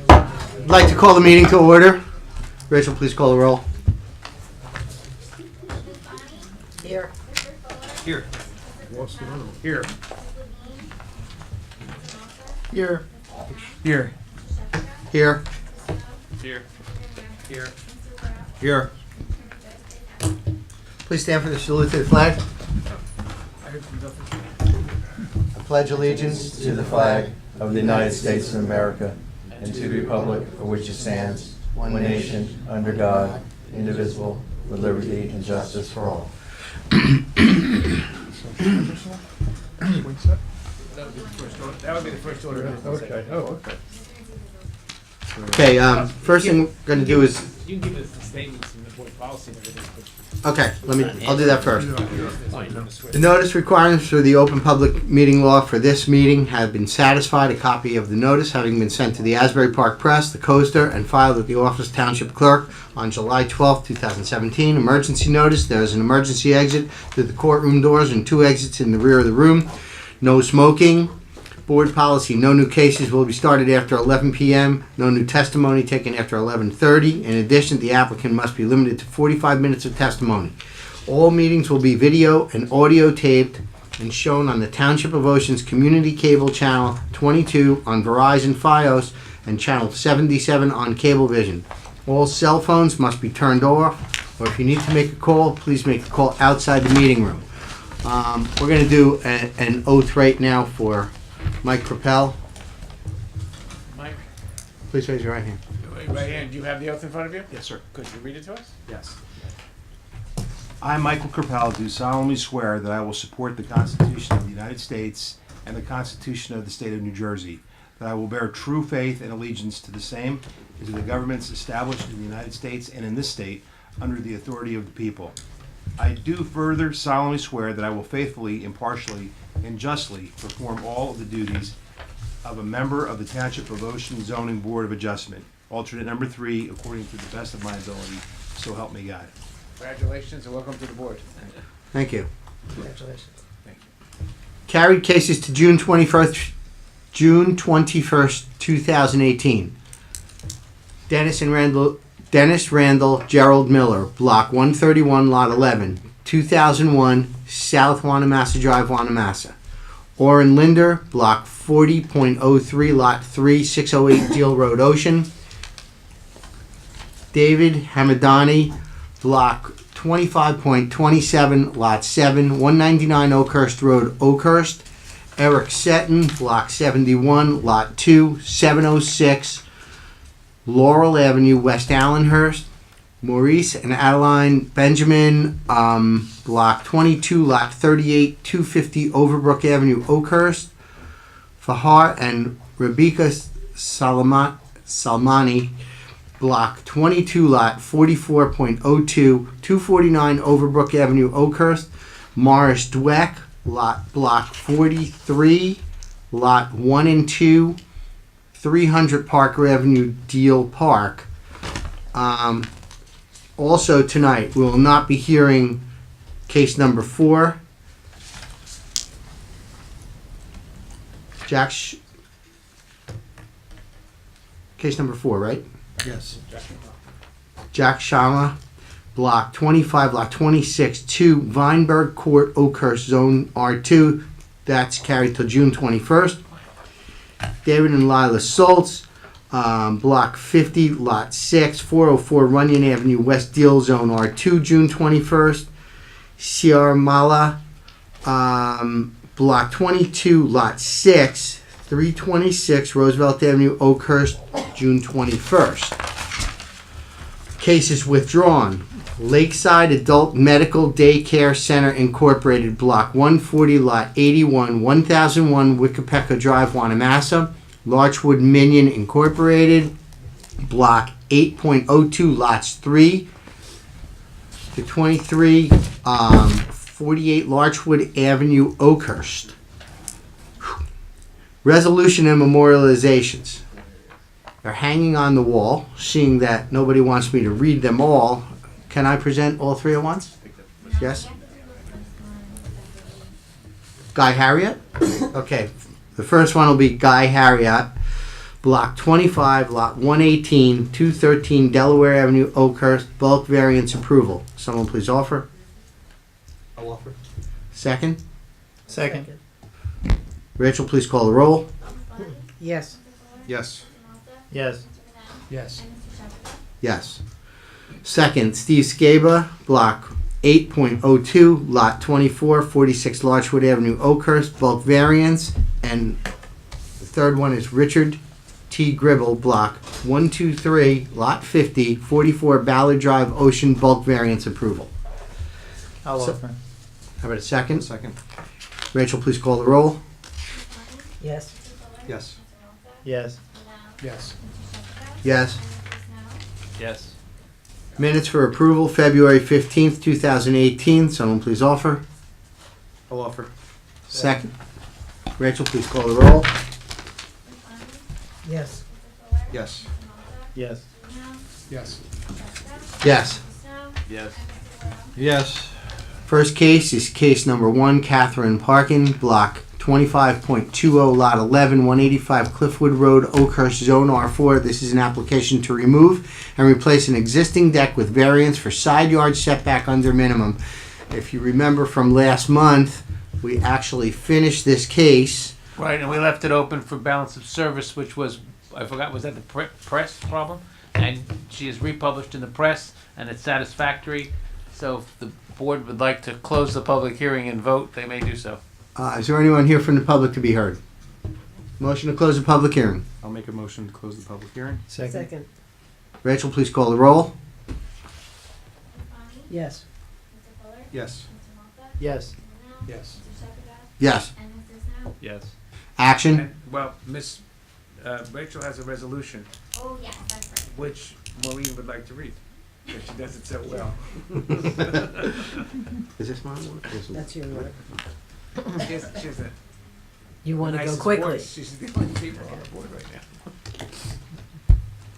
I'd like to call the meeting to order. Rachel, please call the roll. Here. Here. Here. Here. Here. Here. Here. Here. Here. Please stand for the salute to the flag. I pledge allegiance to the flag of the United States of America and to the republic for which it stands, one nation, under God, indivisible, with liberty and justice for all. That would be the first order of business. Okay. Oh, okay. Okay, first thing we're going to do is... You can give us the statements and the board policy and everything. Okay, I'll do that first. The notice requirements for the open public meeting law for this meeting have been satisfied. A copy of the notice having been sent to the Asbury Park Press, the Coaster, and filed with the office Township Clerk on July 12, 2017. Emergency notice. There is an emergency exit to the courtroom doors and 2 exits in the rear of the room. No smoking. Board policy. No new cases will be started after 11 p.m. No new testimony taken after 11:30. In addition, the applicant must be limited to 45 minutes of testimony. All meetings will be video and audio taped and shown on the Township of Ocean's Community Cable Channel 22 on Verizon Fios and Channel 77 on Cablevision. All cell phones must be turned off, or if you need to make a call, please make the call outside the meeting room. We're going to do an oath right now for Mike Crapell. Mike, Please raise your right hand. right hand, do you have the oath in front of you? Yes, sir. Could you read it to us? Yes. I, Michael Crapell, do solemnly swear that I will support the Constitution of the United States and the Constitution of the State of New Jersey, that I will bear true faith and allegiance to the same and to the governments established in the United States and in this state under the authority of the people. I do further solemnly swear that I will faithfully, impartially, and justly perform all of the duties of a member of the Township of Ocean Zoning Board of Adjustment, alternate number 3, according to the best of my ability. So help me God. Congratulations and welcome to the board. Thank you. Congratulations. Thank you. Carried cases to June 21st, 2018. Dennis Randall, Gerald Miller, Block 131, Lot 11, 2001, South Wanamassa Drive, Wanamassa. Orrin Linder, Block 40.03, Lot 3, 608 Deal Road, Ocean. David Hamadani, Block 25.27, Lot 7, 199 Oakhurst Road, Oakhurst. Eric Seton, Block 71, Lot 2, 706 Laurel Avenue, West Allenhurst. Maurice and Adeline Benjamin, Block 22, Lot 38, 250 Overbrook Avenue, Oakhurst. Fahar and Rebecca Salmani, Block 22, Lot 44.02, 249 Overbrook Avenue, Oakhurst. Morris Dweck, Block 43, Lot 1 and 2, 300 Parker Avenue, Deal Park. Also tonight, we will not be hearing case number 4. Case number 4, right? Yes. Jack Shama, Block 25, Lot 26, 2 Weinberg Court, Oakhurst, Zone R2. That's carried till June 21st. David and Lila Schultz, Block 50, Lot 6, 404 Runyon Avenue, West Deal Zone R2, June 21st. Siar Mala, Block 22, Lot 6, 326 Roosevelt Avenue, Oakhurst, June 21st. Cases withdrawn. Lakeside Adult Medical Daycare Center Incorporated, Block 140, Lot 81, 1001 Wickapecka Drive, Wanamassa. Larchwood Minion Incorporated, Block 8.02, Lots 3 to 23, 48 Larchwood Avenue, Oakhurst. Resolution and memorializations. They're hanging on the wall. Seeing that nobody wants me to read them all, can I present all 3 at once? Yes? Guy Harriet? Okay. The first one will be Guy Harriet. Block 25, Lot 118, 213 Delaware Avenue, Oakhurst, bulk variance approval. Someone please offer. I'll offer. Second. Second. Rachel, please call the roll. Yes. Yes. Yes. Yes. Yes. Second, Steve Scaba, Block 8.02, Lot 24, 46 Larchwood Avenue, Oakhurst, bulk variance. And the third one is Richard T. Gribble, Block 123, Lot 50, 44 Ballard Drive, Ocean, bulk variance approval. I'll So- offer. How about a second? Second. Rachel, please call the roll. Yes. Yes. Yes. Yes. Yes. Yes. Minutes for approval, February 15th, 2018. Someone please offer. I'll offer. Second. Rachel, please call the roll. Yes. Yes. Yes. Yes. Yes. Yes. Yes. First case is case number 1, Catherine Parkin, Block 25.20, Lot 11, 185 Cliffwood Road, Oakhurst, Zone R4. This is an application to remove and replace an existing deck with variance for side yard setback under minimum. If you remember from last month, we actually finished this case. Right, and we left it open for balance of service, which was, I forgot, was that the press problem? And she is republished in the press, and it's satisfactory. So if the board would like to close the public hearing and vote, they may do so. Is there anyone here from the public to be heard? Motion to close the public hearing. I'll make a motion to close the public hearing. Second. Rachel, please call the roll. Yes. Yes. Yes. Yes. Yes. Yes. Action. And, well, Miss Rachel has a resolution, Oh, yes, that's right. which Maureen would like to read, because she does it so well. Is this mine? That's your word. She has a You want to go nicest quickly. voice. She's the only people on the board right now.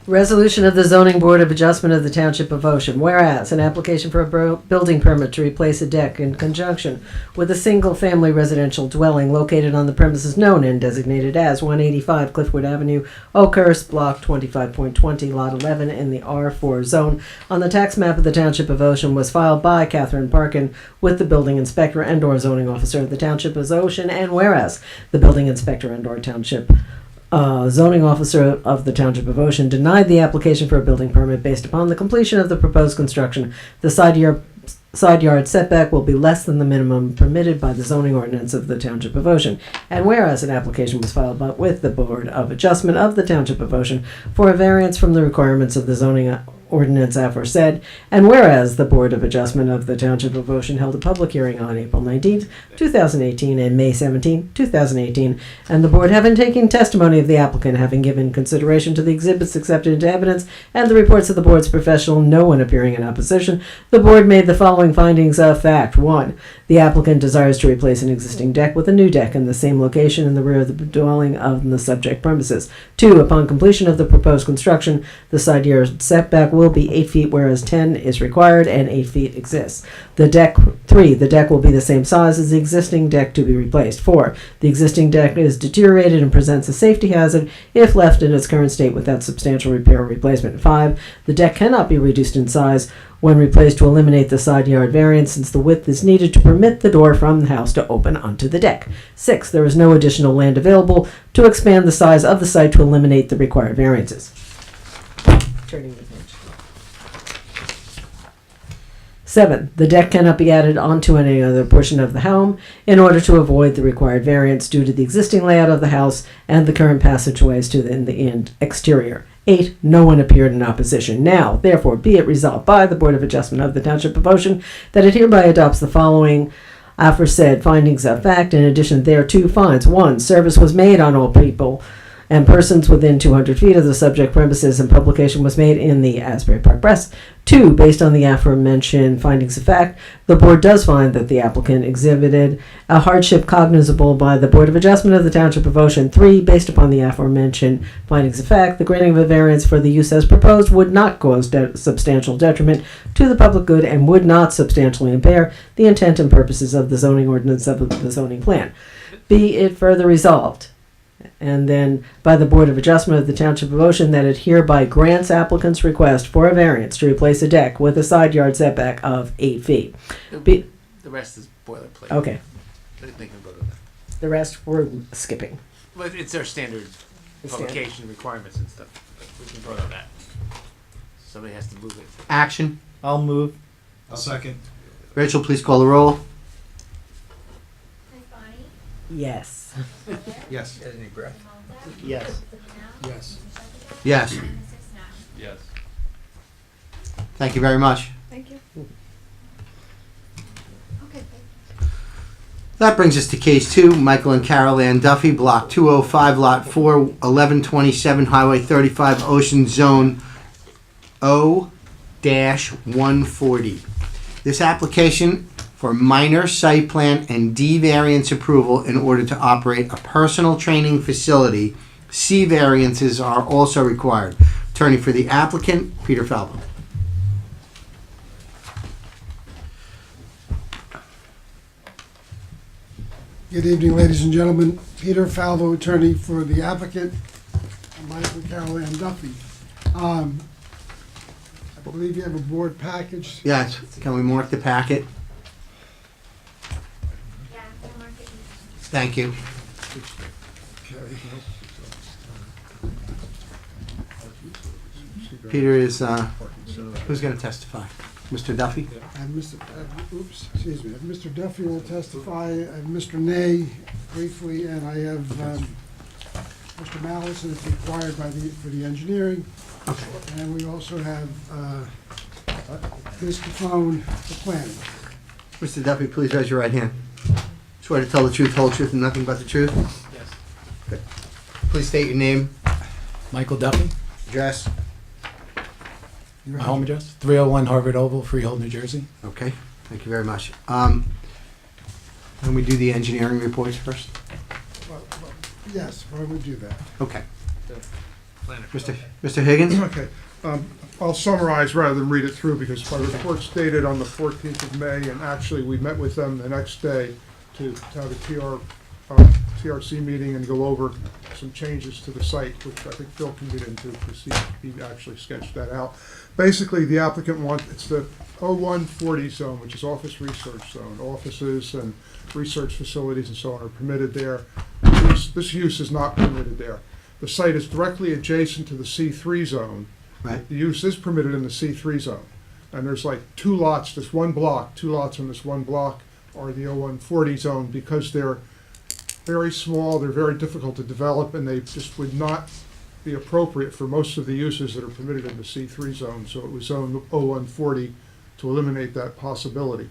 Resolution of the Zoning Board of Adjustment of the Township of Ocean. Whereas an application for a building permit to replace a deck in conjunction with a single-family residential dwelling located on the premises known and designated as 185 Cliffwood Avenue, Oakhurst, Block 25.20, Lot 11 in the R4 zone on the tax map of the Township of Ocean was filed by Catherine Parkin with the building inspector and/or zoning officer of the Township of Ocean. And whereas the building inspector and/or township zoning officer of the Township of Ocean denied the application for a building permit based upon the completion of the proposed construction. The side yard setback will be less than the minimum permitted by the zoning ordinance of the Township of Ocean. And whereas an application was filed with the Board of Adjustment of the Township of Ocean for a variance from the requirements of the zoning ordinance aforesaid, and whereas the Board of Adjustment of the Township of Ocean held a public hearing on April 19, 2018 and May 17, 2018, and the Board having taken testimony of the applicant, having given consideration to the exhibits accepted into evidence and the reports of the Board's professional, no one appearing in opposition, the Board made the following findings of fact. 1. The applicant desires to replace an existing deck with a new deck in the same location in the rear of the dwelling of the subject premises. 2. Upon completion of the proposed construction, the side yard setback will be 8 feet, whereas 10 is required and 8 feet exists. 3. The deck will be the same size as the existing deck to be replaced. 4. The existing deck is deteriorated and presents a safety hazard if left in its current state without substantial repair or replacement. 5. The deck cannot be reduced in size when replaced to eliminate the side yard variance, since the width is needed to permit the door from the house to open onto the deck. 6. There is no additional land available to expand the size of the site to eliminate the required variances. Turning the page. 7. The deck cannot be added onto any other portion of the home in order to avoid the required variance due to the existing layout of the house and the current passageways to the exterior. 8. No one appeared in opposition. Now, therefore, be it resolved by the Board of Adjustment of the Township of Ocean that it hereby adopts the following aforesaid findings of fact. In addition thereto, finds 1. Service was made on all people and persons within 200 feet of the subject premises, and publication was made in the Asbury Park Press. 2. Based on the aforementioned findings of fact, the Board does find that the applicant exhibited a hardship cognizable by the Board of Adjustment of the Township of Ocean. 3. Based upon the aforementioned findings of fact, the granting of a variance for the use as proposed would not cause substantial detriment to the public good and would not substantially impair the intent and purposes of the zoning ordinance of the zoning plan. Be it further resolved And then by the Board of Adjustment of the Township of Ocean that it hereby grants applicant's request for a variance to replace a deck with a side yard setback of 8 feet. Be- The rest is boilerplate. Okay, They can go to that. the rest we're skipping. But it's their standard The standard. publication requirements and stuff. But we can vote on that. Somebody has to move it. Action. I'll move. I'll second. Rachel, please call the roll. Yes. Yes. Yes. Yes. Yes. Yes. Thank you very much. Thank you. Okay. That brings us to case 2, Michael and Carol Ann Duffy, block 205, lot 4, 1127, Highway 35, Ocean Zone O-140. This application for minor site plan and D variance approval in order to operate a personal training facility. C variances are also required. Attorney for the applicant, Peter Falvo. Good evening, ladies and gentlemen. Peter Falvo, attorney for the applicant, Michael and Carol Ann Duffy. I believe you have a board package. Yes, can we mark the packet? Thank you. Peter is, who's going to testify? Mr. Duffy? And Mr. Duffy will testify, and Mr. Nay briefly, and I have Mr. Mallison is required for the engineering. Okay. And we also have Mr. Phone for planning. Mr. Duffy, please raise your right hand. Swear to tell the truth, whole truth, and nothing but the truth? Yes. Good. Please state your name, Michael Duffy, address. Your my home address, 301 Harvard Oval, Freehold, New Jersey. Okay, thank you very much. Can we do the engineering reports first? Yes, why don't we do that? Okay. Planner. Mr. Higgins? Okay, I'll summarize rather than read it through because my report's dated on the 14th of May, and actually we met with them the next day to have a TRC meeting and go over some changes to the site, which I think Phil can get into because he actually sketched that out. Basically, the applicant it's the 0140 zone, which is office research zone. Offices and research facilities and so on are permitted there. This use is not permitted there. The site is directly adjacent to the C3 zone. Right. The use is permitted in the C3 zone. And there's like 2 lots, this one block, 2 lots in this one block are the 0140 zone because they're very small, they're very difficult to develop, and they just would not be appropriate for most of the uses that are permitted in the C3 zone. So it was zoned 0140 to eliminate that possibility.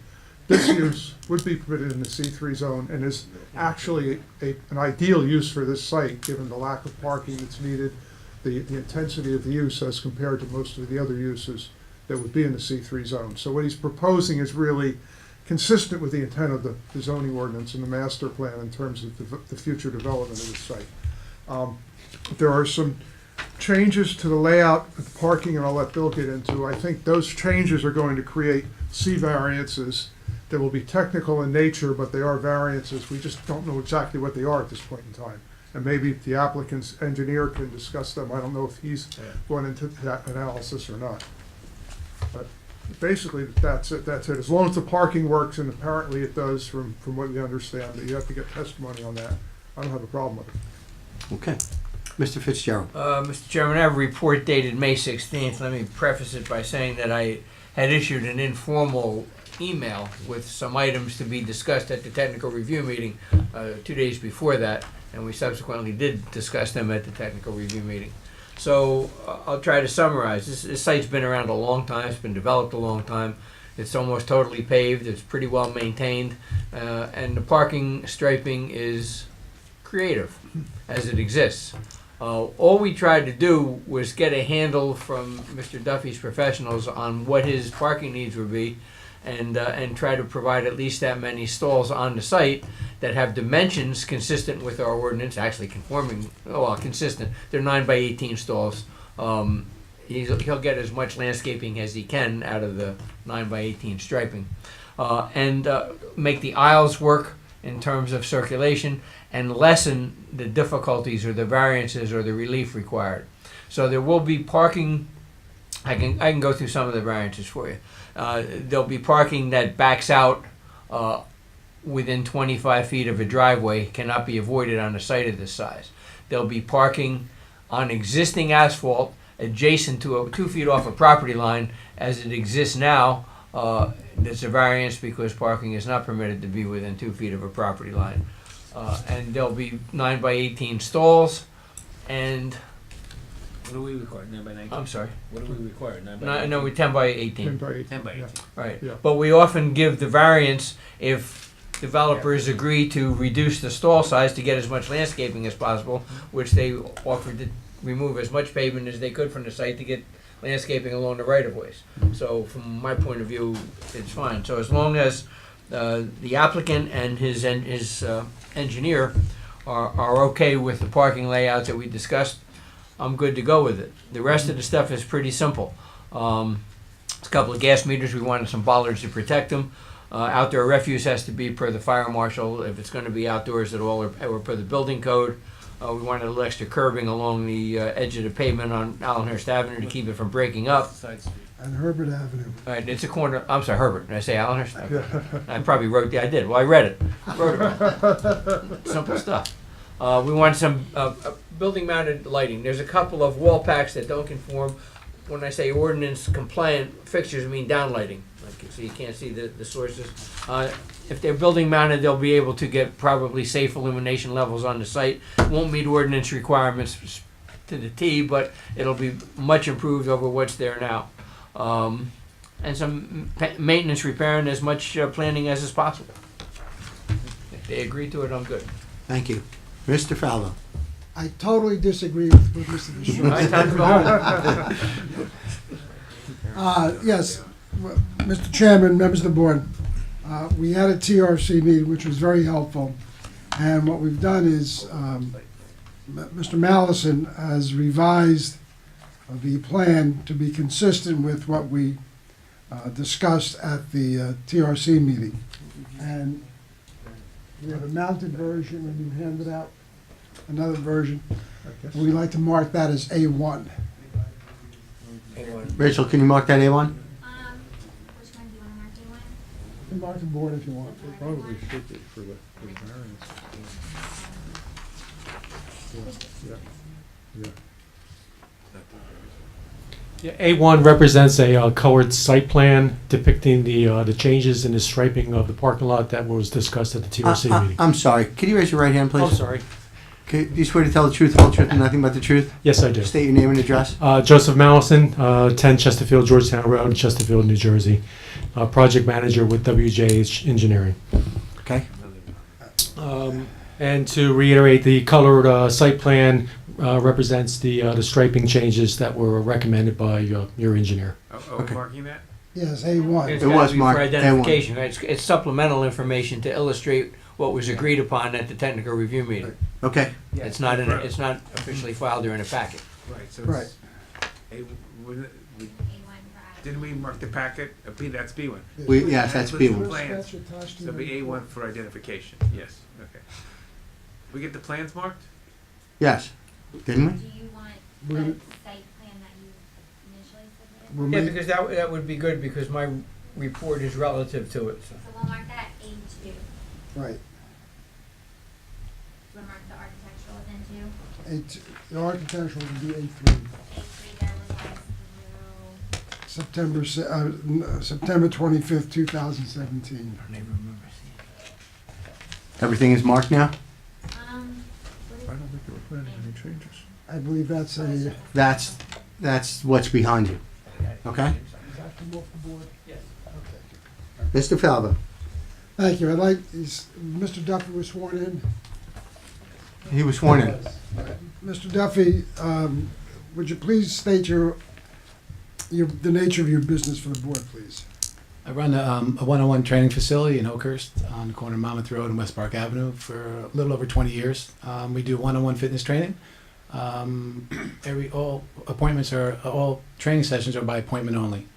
This use would be permitted in the C3 zone and is actually an ideal use for this site, given the lack of parking that's needed, the intensity of the use as compared to most of the other uses that would be in the C3 zone. So what he's proposing is really consistent with the intent of the zoning ordinance and the master plan in terms of the future development of the site. There are some changes to the layout of the parking, and I'll let Bill get into. I think those changes are going to create C variances that will be technical in nature, but they are variances. We just don't know exactly what they are at this point in time. And maybe the applicant's engineer can discuss them. I don't know if he's going into that analysis or not. But basically, that's it. As long as the parking works, and apparently it does from what we understand, that you have to get testimony on that. I don't have a problem with it. Okay. Mr. Fitzgerald? Mr. Chairman, I have a report dated May 16th. Let me preface it by saying that I had issued an informal email with some items to be discussed at the technical review meeting 2 days before that, and we subsequently did discuss them at the technical review meeting. So I'll try to summarize. This site's been around a long time. It's been developed a long time. It's almost totally paved. It's pretty well maintained, and the parking striping is creative as it exists. All we tried to do was get a handle from Mr. Duffy's professionals on what his parking needs would be, and try to provide at least that many stalls on the site that have dimensions consistent with our ordinance, actually conforming, well, consistent. They're 9 by 18 stalls. He'll get as much landscaping as he can out of the 9 by 18 striping, and make the aisles work in terms of circulation and lessen the difficulties or the variances or the relief required. So there will be parking. I can go through some of the variances for you. There'll be parking that backs out within 25 feet of a driveway, cannot be avoided on a site of this size. There'll be parking on existing asphalt adjacent to 2 feet off a property line as it exists now. There's a variance because parking is not permitted to be within 2 feet of a property line. And there'll be 9 by 18 stalls, and What do we require, 9 by 19? I'm sorry, What do we require, 9 by no, 19? we're 10 by 18. 10 by 8. 10 by 18. Right, Yeah. but we often give the variance if developers agree to reduce the stall size to get as much landscaping as possible, which they offered to remove as much pavement as they could from the site to get landscaping along the right-of-ways. So from my point of view, it's fine. So as long as the applicant and his engineer are okay with the parking layouts that we discussed, I'm good to go with it. The rest of the stuff is pretty simple. It's a couple of gas meters. We wanted some bollards to protect them. Outdoor refuse has to be per the fire marshal. If it's going to be outdoors at all, or per the building code. We wanted a little extra curbing along the edge of the pavement on Allenhurst Avenue to keep it from breaking up. Side street. And Herbert Avenue. All right, it's a corner. I'm sorry, Herbert. Did I say Allenhurst? I probably wrote. I did. Well, I read it. Wrote it. Simple stuff. We want some building-mounted lighting. There's a couple of wall packs that don't conform. When I say ordinance compliant fixtures, I mean downlighting. Like, so you can't see the sources. If they're building mounted, they'll be able to get probably safe illumination levels on the site. Won't meet ordinance requirements to the T, but it'll be much improved over what's there now. And some maintenance repair and as much planning as is possible. If they agree to it, I'm good. Thank you. Mr. Falvo. I totally disagree with Mr. All right, Bishop. time to go home. Yes, Mr. Chairman, members of the board, we had a TRC meeting, which was very helpful. And what we've done is, Mr. Mallison has revised the plan to be consistent with what we discussed at the TRC meeting. And we have a mounted version, and you handed out another version. We'd like to mark that as A1. Rachel, can you mark that A1? Which one do you want to mark? You want? You can mark the board if you want. Probably should be for the variance. Yeah. A1 represents a colored site plan depicting the changes in the striping of the parking lot that was discussed at the TRC meeting. I'm sorry. Could you raise your right hand, please? Oh, sorry. Do you swear to tell the truth, the whole truth, and nothing but the truth? Yes, I do. State your name and address. Joseph Mallison, 10 Chesterfield, Georgetown Road, Chesterfield, New Jersey. Project manager with WJH Engineering. Okay. And to reiterate, the colored site plan represents the striping changes that were recommended by your engineer. Okay. Marking that? Yes, A1. It's It gotta was be marked for A1. identification, right? It's supplemental information to illustrate what was agreed upon at the technical review meeting. Okay. It's not officially filed or in a packet. Right, so Right. didn't we mark the packet? That's B1. Yes, that's B1. Plans. That's attached to So the- be A1 for identification, yes, okay. We get the plans marked? Yes. Didn't we? Do you want We're the gonna- site plan that you initially submitted? We'll Yeah, make- because that would be good because my report is relative to it. So. So we'll mark that A2. Right. We'll mark the architectural as N2. The architectural will be A3. A3 that revised September 25th, 2017. Everything is marked now? through, what is I don't think there were planning any changes. I believe that's a. That's what's behind you. Okay? Mr. Falvo. Thank you. Mr. Duffy was sworn in. He was sworn in. Mr. Duffy, would you please state the nature of your business for the board, please? I run a one-on-one training facility in Oakhurst on the corner of Monmouth Road and West Park Avenue for a little over 20 years. We do one-on-one fitness training. All training sessions are by appointment only.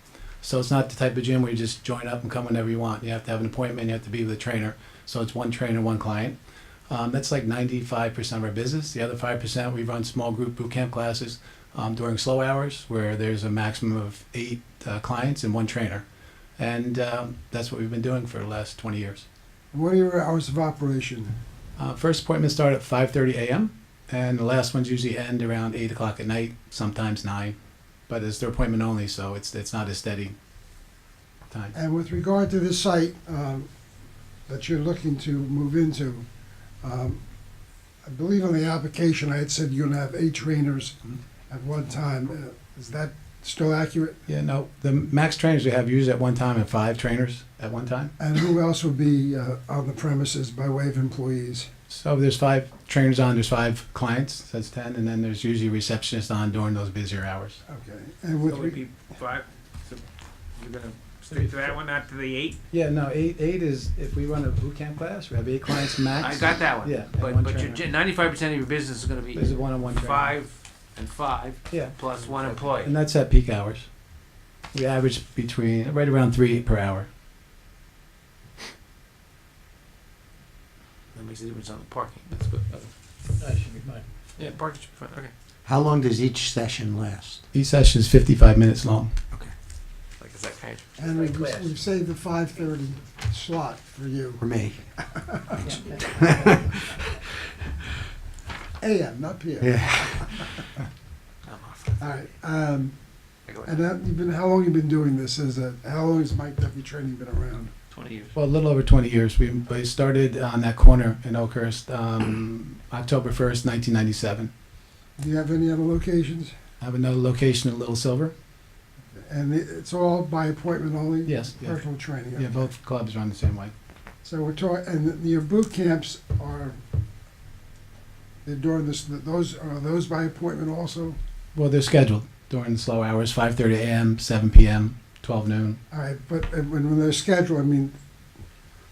So it's not the type of gym where you just join up and come whenever you want. You have to have an appointment. You have to be with a trainer. So it's one trainer, one client. That's like 95% of our business. The other 5%, we run small group boot camp classes during slow hours where there's a maximum of 8 clients and one trainer. And that's what we've been doing for the last 20 years. What are your hours of operation? First appointments start at 5:30 a.m. and the last ones usually end around 8 o'clock at night, sometimes 9. But it's their appointment only, so it's not a steady time. And with regard to this site that you're looking to move into, I believe on the application I had said you're going to have 8 trainers at one time. Is that still accurate? Yeah, no, the max trainers we have usually at one time and 5 trainers at one time. And who else would be on the premises by way of employees? So there's 5 trainers on, there's 5 clients, that's 10, and then there's usually a receptionist on during those busier hours. Okay. And with So it would be 5, so you're gonna stick to that one, not to the 8? Yeah, no, 8 is, if we run a boot camp class, we have 8 clients max. I got that one. Yeah, and But one your trainer. 95% of your business is gonna be There's a one-on-one trainer. 5 and 5 Yeah. plus 1 employee. And that's at peak hours. We average between, right around 3 per hour. That makes a difference on the parking, that's good. That should be fine. Yeah, parking should be fine, okay. How long does each session last? Each session is 55 minutes long. Like a psychiatrist. And Like class. we've saved the 5:30 slot for you. For me? AM, not PM. Yeah. I'm off. All right. I go And ahead. how long you been doing this? How long has Mike Duffy Training been around? 20 years. Well, a little over 20 years. We started on that corner in Oakhurst October 1st, 1997. Do you have any other locations? I have another location in Little Silver. And it's all by appointment only? Yes, yeah. Personal training? Yeah, both clubs run the same way. So we're talking, and your boot camps they're during this, are those by appointment also? Well, they're scheduled during the slow hours, 5:30 a.m., 7 p.m., 12 noon. All right, but when they're scheduled, I mean,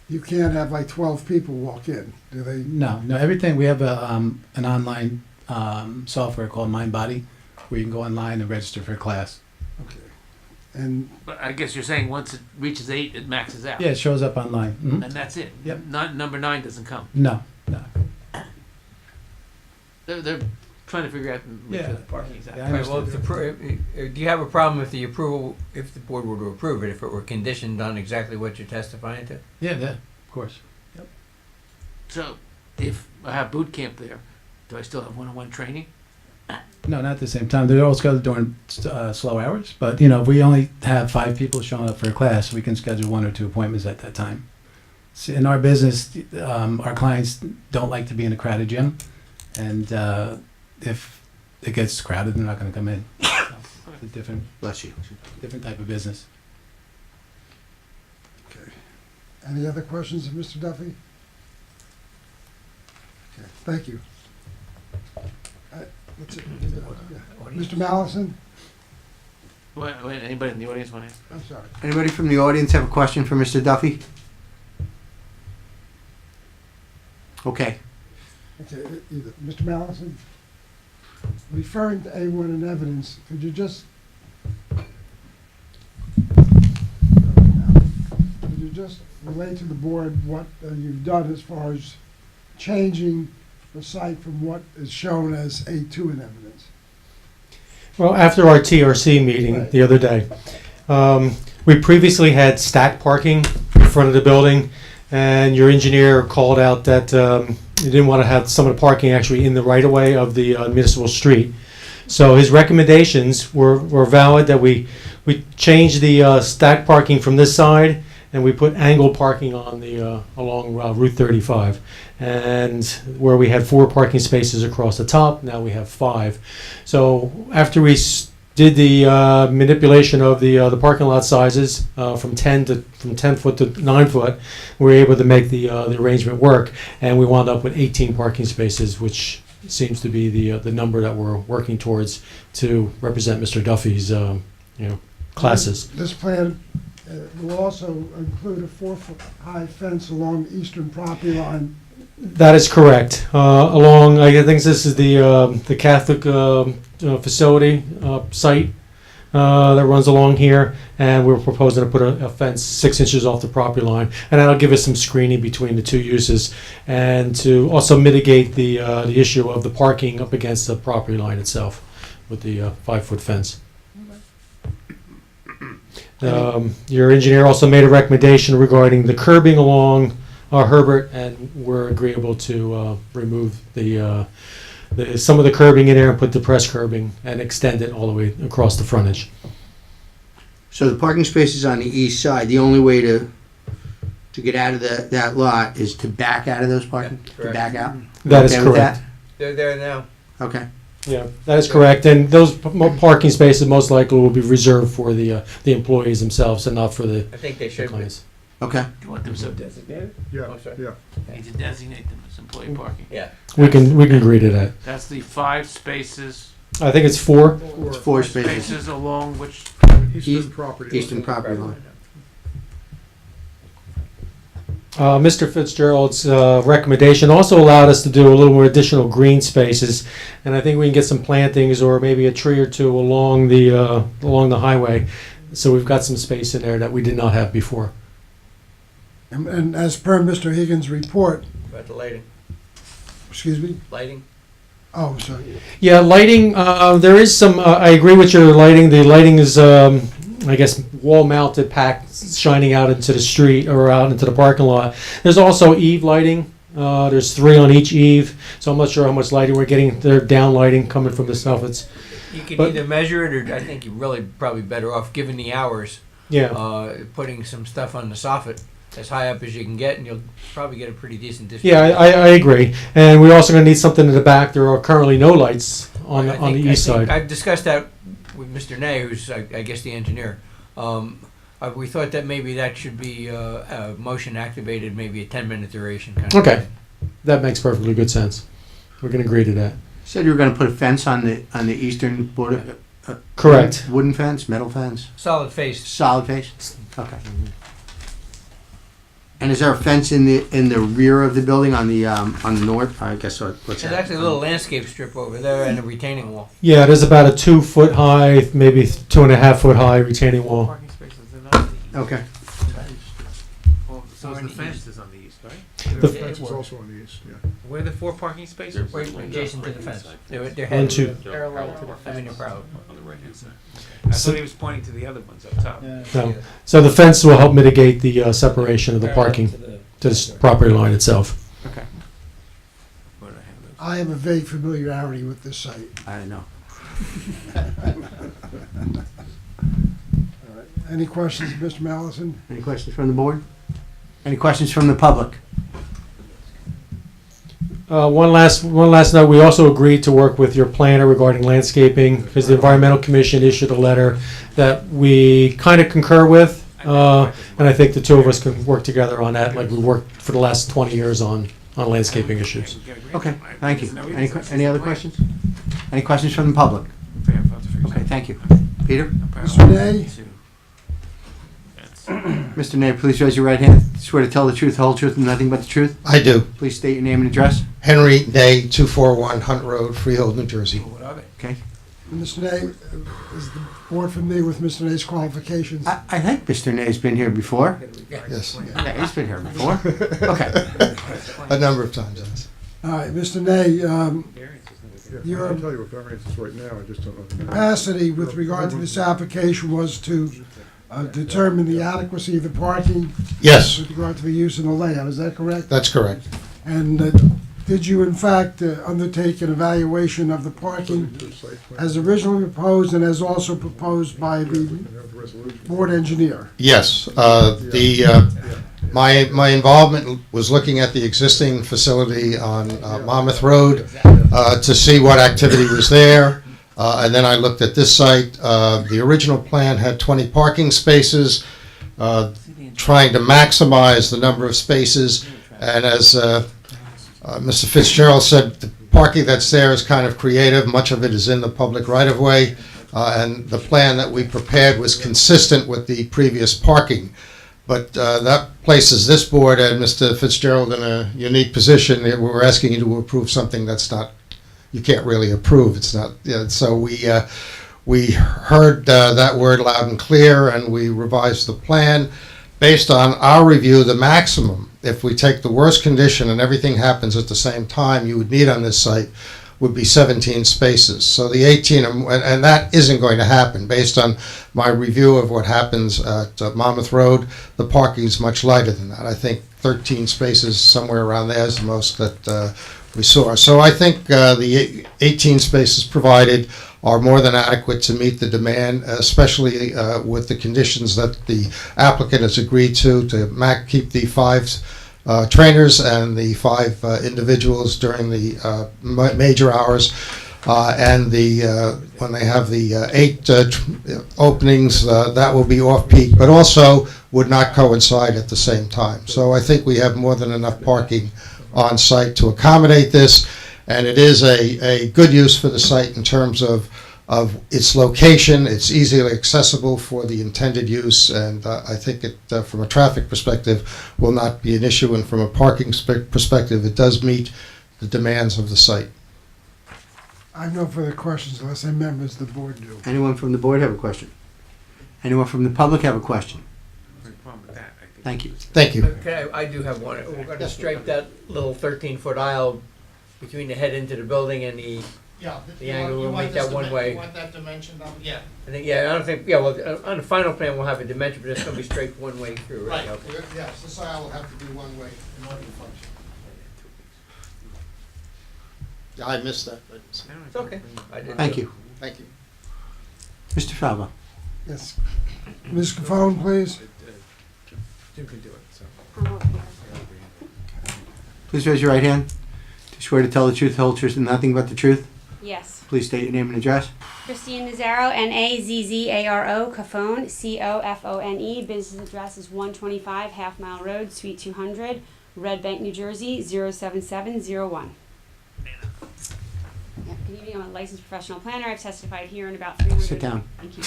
you can't have like 12 people walk in, do they? No, everything. We have an online software called MindBody where you can go online and register for a class. Okay. And But I guess you're saying once it reaches 8, it maxes out. Yeah, it shows up online. And that's it. Yep. Number 9 doesn't come. No. They're trying to figure out which Yeah. of the parking is out. Yeah, I Right, well, understand. do you have a problem with the approval, if the board were to approve it, if it were conditioned on exactly what you're testifying to? Yeah, of course. So if I have boot camp there, do I still have one-on-one training? No, not at the same time. They're all scheduled during slow hours. But, if we only have 5 people showing up for a class, we can schedule 1 or 2 appointments at that time. See, in our business, our clients don't like to be in a crowded gym. And if it gets crowded, they're not going to come in. So it's a different Bless you. type of business. any other questions of Mr. Duffy? Okay, thank you. That's it. Yeah. Mr. Mallison? Wait, anybody in the audience want to ask? I'm sorry. Anybody from the audience have a question for Mr. Duffy? Okay. Okay, Mr. Mallison, referring to A1 in evidence, could you just relate to the board what you've done as far as changing the site from what is shown as A2 in evidence? Well, after our TRC meeting Right. the other day, we previously had stacked parking in front of the building, and your engineer called out that you didn't want to have some of the parking actually in the right-of-way of the municipal street. So his recommendations were valid, that we changed the stacked parking from this side, and we put angled parking on the along Route 35. And where we had 4 parking spaces across the top, now we have 5. So after we did the manipulation of the parking lot sizes from 10 foot to 9 foot, we were able to make the arrangement work, and we wound up with 18 parking spaces, which seems to be the number that we're working towards to represent Mr. Duffy's classes. This plan will also include a 4-foot high fence along the eastern property line. That is correct. I think this is the Catholic facility site. that runs along here, and we're proposing to put a fence 6 inches off the property line, and that'll give us some screening between the two uses, and to also mitigate the issue of the parking up against the property line itself with the 5-foot fence. Your engineer also made a recommendation regarding the curbing along Herbert, and we're agreeable to remove some of the curbing in there and put depressed curbing and extend it all the way across the frontage. So the parking spaces on the east side, the only way to get out of that lot is to back out of those parking, Yeah, to correct. back out? That is Okay with correct. They're there now. that? Okay. Yeah, that is correct, and those parking spaces most likely will be reserved for the employees themselves and not for the I think they should be. clients. Okay. You want them so designated? Yeah, Oh, sorry. yeah. Need to designate them as employee parking. Yeah. We can agree to that. That's the 5 spaces, I think it's 4. It's 4 spaces. spaces along which, Eastern property. Eastern property line. Mr. Fitzgerald's recommendation also allowed us to do a little more additional green spaces, and I think we can get some plantings or maybe a tree or two along the highway. So we've got some space in there that we did not have before. And as per Mr. Higgins' report, About the lighting. excuse me? Lighting. Oh, sorry. Yeah, lighting. There is some. I agree with your lighting. The lighting is, I guess, wall-mounted, packed, shining out into the street or out into the parking lot. There's also eave lighting. There's 3 on each eave, so I'm not sure how much lighting we're getting. They're down lighting coming from the south. It's You can But- either measure it, or I think you're really probably better off, given the hours, yeah. putting some stuff on the soffit as high up as you can get, and you'll probably get a pretty decent Yeah, distribution. I agree. And we're also going to need something in the back. There are currently no lights on I the think- east I think side. I've discussed that with Mr. Ney, who's, I guess, the engineer. We thought that maybe that should be motion activated, maybe a 10-minute duration kind of Okay. thing. That makes perfectly good sense. We can agree to that. Said you were going to put a fence on the eastern border. Correct. Wooden fence, metal fence, Solid face. solid face. Okay. And is there a fence in the rear of the building on the north? I guess what's There's that? actually a little landscape strip over there and a retaining wall. Yeah, there's about a 2-foot high, maybe 2.5-foot high retaining wall. parking spaces are not the east. Okay. So the fence is on the east, right? The The- fence is also on the east, yeah. Where are the 4 parking spaces? Right adjacent to the fence. They're One, headed two. parallel to the fence. I mean, they're parallel. On the right-hand side. I thought he was pointing to the other ones up top. No. So the fence will help mitigate the separation of the parking to the property line itself. Okay. Where do I have those? I have a vague familiarity with this site. I know. Any questions, Mr. Mallison? Any questions from the board? Any questions from the public? One last note, we also agreed to work with your planner regarding landscaping, because the Environmental Commission issued a letter that we kind of concur with, and I think the two of us can work together on that, like we worked for the last 20 years on landscaping issues. Okay, thank you. Any other questions? Any questions from the public? Okay, thank you. Peter? Mr. Day? Mr. Nair, please raise your right hand. Swear to tell the truth, the whole truth, and nothing but the truth. I do. Please state your name and address. Henry Day, 241 Hunt Road, Freehold, New Jersey. What are they? Okay. Mr. Day, is the board familiar with Mr. Day's qualifications? I think Mr. Nair's been here before. Yes, Yeah, he's been here before. Okay. a number of times, yes. All right, Mr. Day, Yeah, Your- I can tell you what variance is right now, I just don't know. the name. capacity with regard to this application was to determine the adequacy of the parking Yes, with regard to the use and the layout, is that correct? that's correct. And did you in fact undertake an evaluation of the parking The site plan, as originally proposed and as also proposed by the you have the resolution. board engineer? Yes, my involvement was looking at the existing facility on Monmouth Road to see what activity was there. And then I looked at this site. The original plan had 20 parking spaces, trying to maximize the number of spaces. And as Mr. Fitzgerald said, the parking that's there is kind of creative. Much of it is in the public right-of-way. And the plan that we prepared was consistent with the previous parking. But that places this board and Mr. Fitzgerald in a unique position. We're asking you to approve something that's not, you can't really approve. It's not, so we heard that word loud and clear, and we revised the plan. Based on our review, the maximum, if we take the worst condition and everything happens at the same time, you would need on this site would be 17 spaces. So the 18, and that isn't going to happen. Based on my review of what happens at Monmouth Road, the parking is much lighter than that. I think 13 spaces, somewhere around there, is the most that we saw. So I think the 18 spaces provided are more than adequate to meet the demand, especially with the conditions that the applicant has agreed to keep the 5 trainers and the 5 individuals during the major hours, and when they have the 8 openings, that will be off-peak, but also would not coincide at the same time. So I think we have more than enough parking on site to accommodate this, and it is a good use for the site in terms of its location. It's easily accessible for the intended use, and I think it, from a traffic perspective, will not be an issue, and from a parking perspective, it does meet the demands of the site. I have no further questions unless any members of the board do. Anyone from the board have a question? Anyone from the public have a question? Thank you. Thank you. Okay, I do have one. We're going to stripe that little 13-foot aisle between the head into the building and the angle. We'll make that one way. You want that dimension down? Yeah. I think, I don't think, well, on the final plan, we'll have a dimension, but it's going to be straight one way through, right? Okay. Yes, this aisle will have to be one way in order to function. Yeah, I missed that, but It's okay. I did. Thank you. thank you. Mr. Falvo. Yes. Ms. Cofone, please. Jim can do it, so. Please raise your right hand. Do you swear to tell the truth, the whole truth, and nothing but the truth? Yes. Please state your name and address. Christine Nazaro, Nazzaro, Cofone, Cofone. Business address is 125 Half Mile Road, Suite 200, Red Bank, New Jersey, 07701. Yep, good evening. I'm a licensed professional planner. I've testified here in about 300. Sit down. Thank you.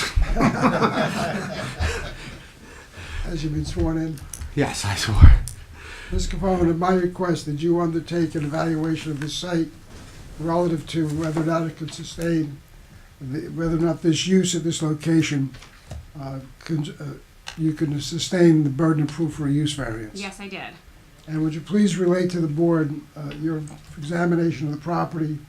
Has you been sworn in? Yes, I swore. Ms. Cofone, at my request, did you undertake an evaluation of the site relative to whether or not it could sustain, whether or not this use at this location, you can sustain the burden of proof for a use variance? Yes, I did. And would you please relate to the board your examination of the property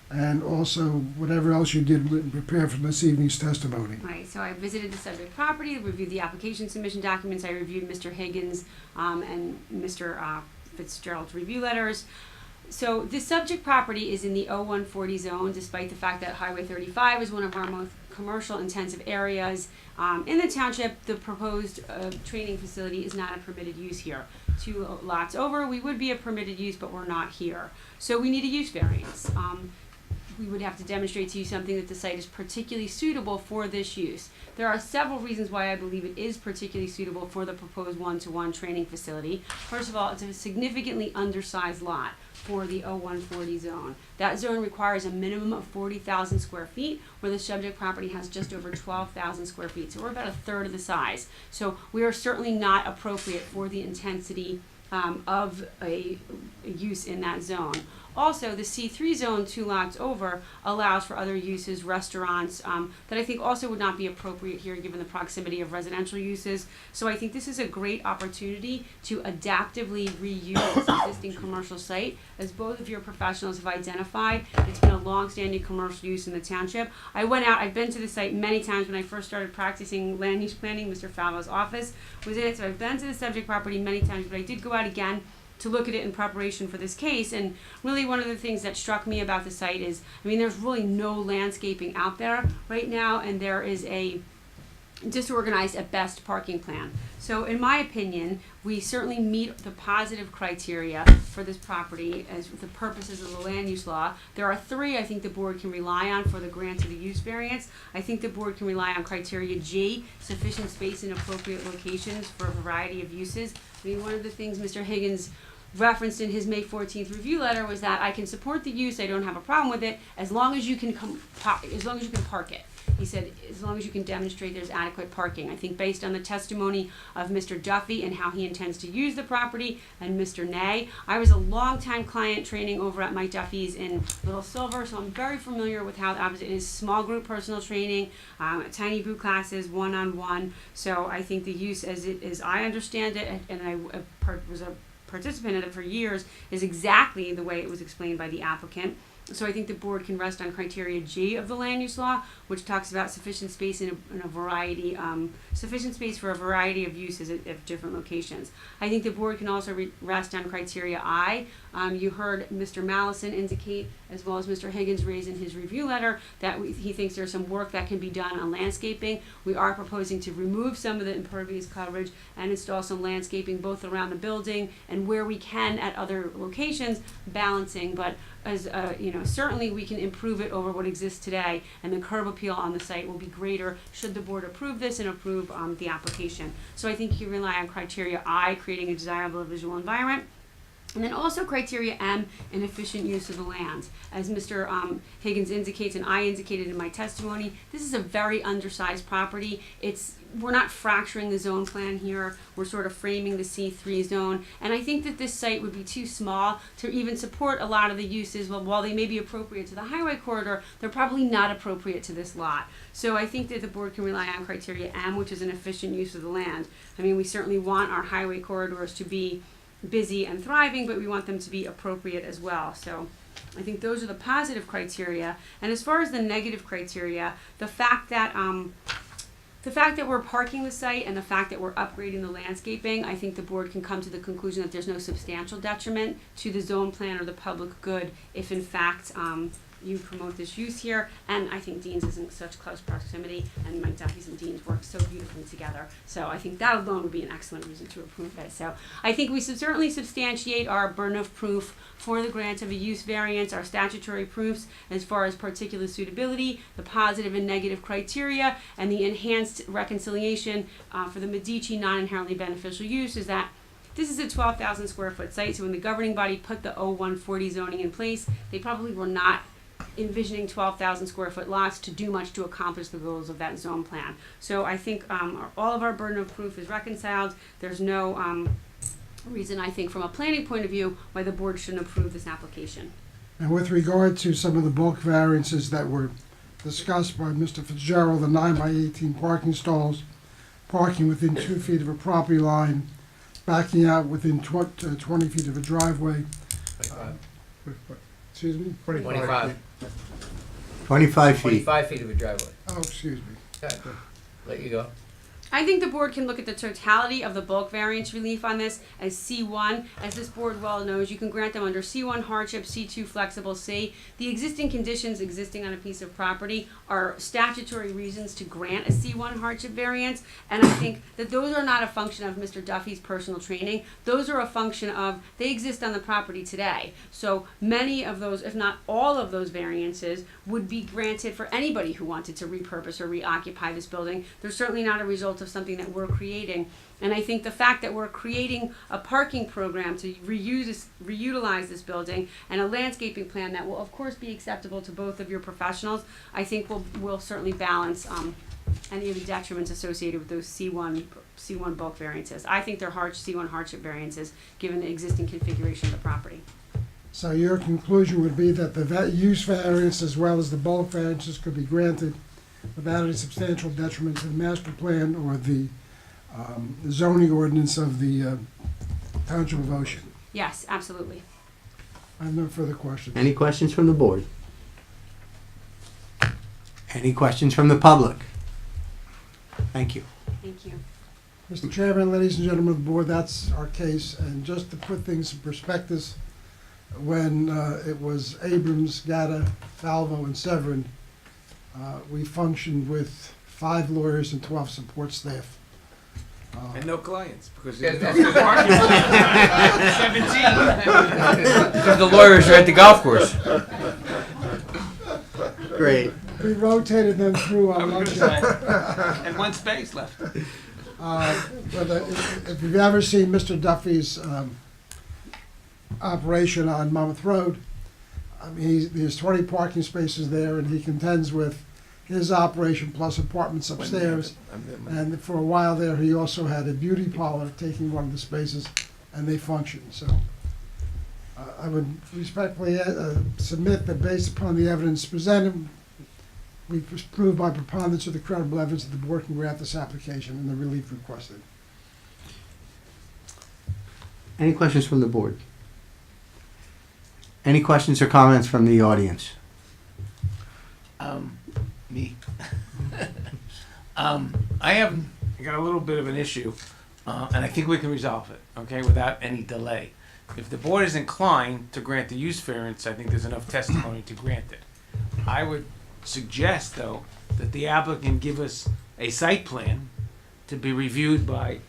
and also whatever else you did prepare for this evening's testimony? Right, so I visited the subject property, reviewed the application submission documents, I reviewed Mr. Higgins and Mr. Fitzgerald's review letters. So this subject property is in the 0140 zone, despite the fact that Highway 35 is one of our most commercial intensive areas. In the township, the proposed training facility is not a permitted use here. 2 lots over, we would be a permitted use, but we're not here. So we need a use variance. We would have to demonstrate to you something that the site is particularly suitable for this use. There are several reasons why I believe it is particularly suitable for the proposed one-to-one training facility. First of all, it's a significantly undersized lot for the 0140 zone. That zone requires a minimum of 40,000 square feet, where the subject property has just over 12,000 square feet. So we're about a third of the size. So we are certainly not appropriate for the intensity of a use in that zone. Also, the C3 zone, 2 lots over, allows for other uses, restaurants, that I think also would not be appropriate here given the proximity of residential uses. So I think this is a great opportunity to adaptively reuse this existing commercial site. As both of your professionals have identified, it's been a long-standing commercial use in the township. I've been to the site many times. When I first started practicing land use planning, Mr. Falvo's office was in it, so I've been to the subject property many times, but I did go out again to look at it in preparation for this case. And really one of the things that struck me about the site is, there's really no landscaping out there right now, and there is a disorganized at best parking plan. So in my opinion, we certainly meet the positive criteria for this property as the purposes of the land use law. There are 3 I think the board can rely on for the grant of the use variance. I think the board can rely on criteria G, sufficient space in appropriate locations for a variety of uses. One of the things Mr. Higgins referenced in his May 14th review letter was that I can support the use, I don't have a problem with it, as long as you can park it. He said, as long as you can demonstrate there's adequate parking. I think based on the testimony of Mr. Duffy and how he intends to use the property, and Mr. Nay, I was a longtime client training over at Mike Duffy's in Little Silver, so I'm very familiar with how it is small group personal training, tiny group classes, one-on-one. So I think the use, as I understand it, and I was a participant in it for years, is exactly the way it was explained by the applicant. So I think the board can rest on criteria G of the land use law, which talks about sufficient space in a variety, sufficient space for a variety of uses at different locations. I think the board can also rest on criteria I. You heard Mr. Mallison indicate, as well as Mr. Higgins raise in his review letter, that he thinks there's some work that can be done on landscaping. We are proposing to remove some of the impervious coverage and install some landscaping both around the building and where we can at other locations, balancing. But as certainly we can improve it over what exists today, and the curb appeal on the site will be greater should the board approve this and approve the application. So I think you rely on criteria I, creating a desirable visual environment. And then also criteria M, an efficient use of the land. As Mr. Higgins indicates and I indicated in my testimony, this is a very undersized property. We're not fracturing the zone plan here. We're sort of framing the C3 zone. And I think that this site would be too small to even support a lot of the uses. Well, while they may be appropriate to the highway corridor, they're probably not appropriate to this lot. So I think that the board can rely on criteria M, which is an efficient use of the land. I mean, we certainly want our highway corridors to be busy and thriving, but we want them to be appropriate as well. So I think those are the positive criteria. And as far as the negative criteria, the fact that we're parking the site and the fact that we're upgrading the landscaping, I think the board can come to the conclusion that there's no substantial detriment to the zone plan or the public good if in fact you promote this use here. And I think Dean's is in such close proximity, and Mike Duffy's and Dean's work so beautifully together. So I think that alone would be an excellent reason to approve it. So I think we certainly substantiate our burden of proof for the grant of a use variance, our statutory proofs as far as particular suitability, the positive and negative criteria, and the enhanced reconciliation for the Medici non-inherently beneficial use is that this is a 12,000 square foot site. So when the governing body put the 0140 zoning in place, they probably were not envisioning 12,000 square foot lots to do much to accomplish the goals of that zone plan. So I think all of our burden of proof is reconciled. There's no reason, I think, from a planning point of view, why the board shouldn't approve this application. And with regard to some of the bulk variances that were discussed by Mr. Fitzgerald, the 9 by 18 parking stalls, parking within 2 feet of a property line, backing out within 20 feet of a driveway. Excuse me? 25. 25 feet. 25 feet of a driveway. Oh, excuse me. Okay. Let you go. I think the board can look at the totality of the bulk variance relief on this as C1. As this board well knows, you can grant them under C1 hardship, C2 flexible C. The existing conditions existing on a piece of property are statutory reasons to grant a C1 hardship variance, and I think that those are not a function of Mr. Duffy's personal training. Those are a function of they exist on the property today. So many of those, if not all of those variances, would be granted for anybody who wanted to repurpose or reoccupy this building. They're certainly not a result of something that we're creating. And I think the fact that we're creating a parking program to reutilize this building and a landscaping plan that will of course be acceptable to both of your professionals, I think will certainly balance any of the detriments associated with those C1 bulk variances. I think they're C1 hardship variances given the existing configuration of the property. So your conclusion would be that the use variance as well as the bulk variances could be granted without any substantial detriment to the master plan or the zoning ordinance of the Township of Ocean. Yes, absolutely. I have no further questions. Any questions from the board? Any questions from the public? Thank you. Thank you. Mr. Chairman, ladies and gentlemen of the board, that's our case. And just to put things in perspective, when it was Abrams, Gatta, Falvo, and Severin, we functioned with 5 lawyers and 12 support staff. And no clients, because Yeah, there's that's no parking. 17. Because the lawyers are at the golf course. Great. We rotated them through on lunch hour. And one space left. But if you've ever seen Mr. Duffy's operation on Monmouth Road, I mean, there's 20 parking spaces there, and he contends with his operation plus apartments upstairs. And for a while there, he also had a beauty parlor taking one of the spaces, and they functioned, so. I would respectfully submit that based upon the evidence presented, we prove by preponderance of the credible evidence that the board can grant this application and the relief requested. Any questions from the board? Any questions or comments from the audience? Me. I have got a little bit of an issue, and I think we can resolve it, okay, without any delay. If the board is inclined to grant the use variance, I think there's enough testimony to grant it. I would suggest, though, that the applicant give us a site plan to be reviewed by,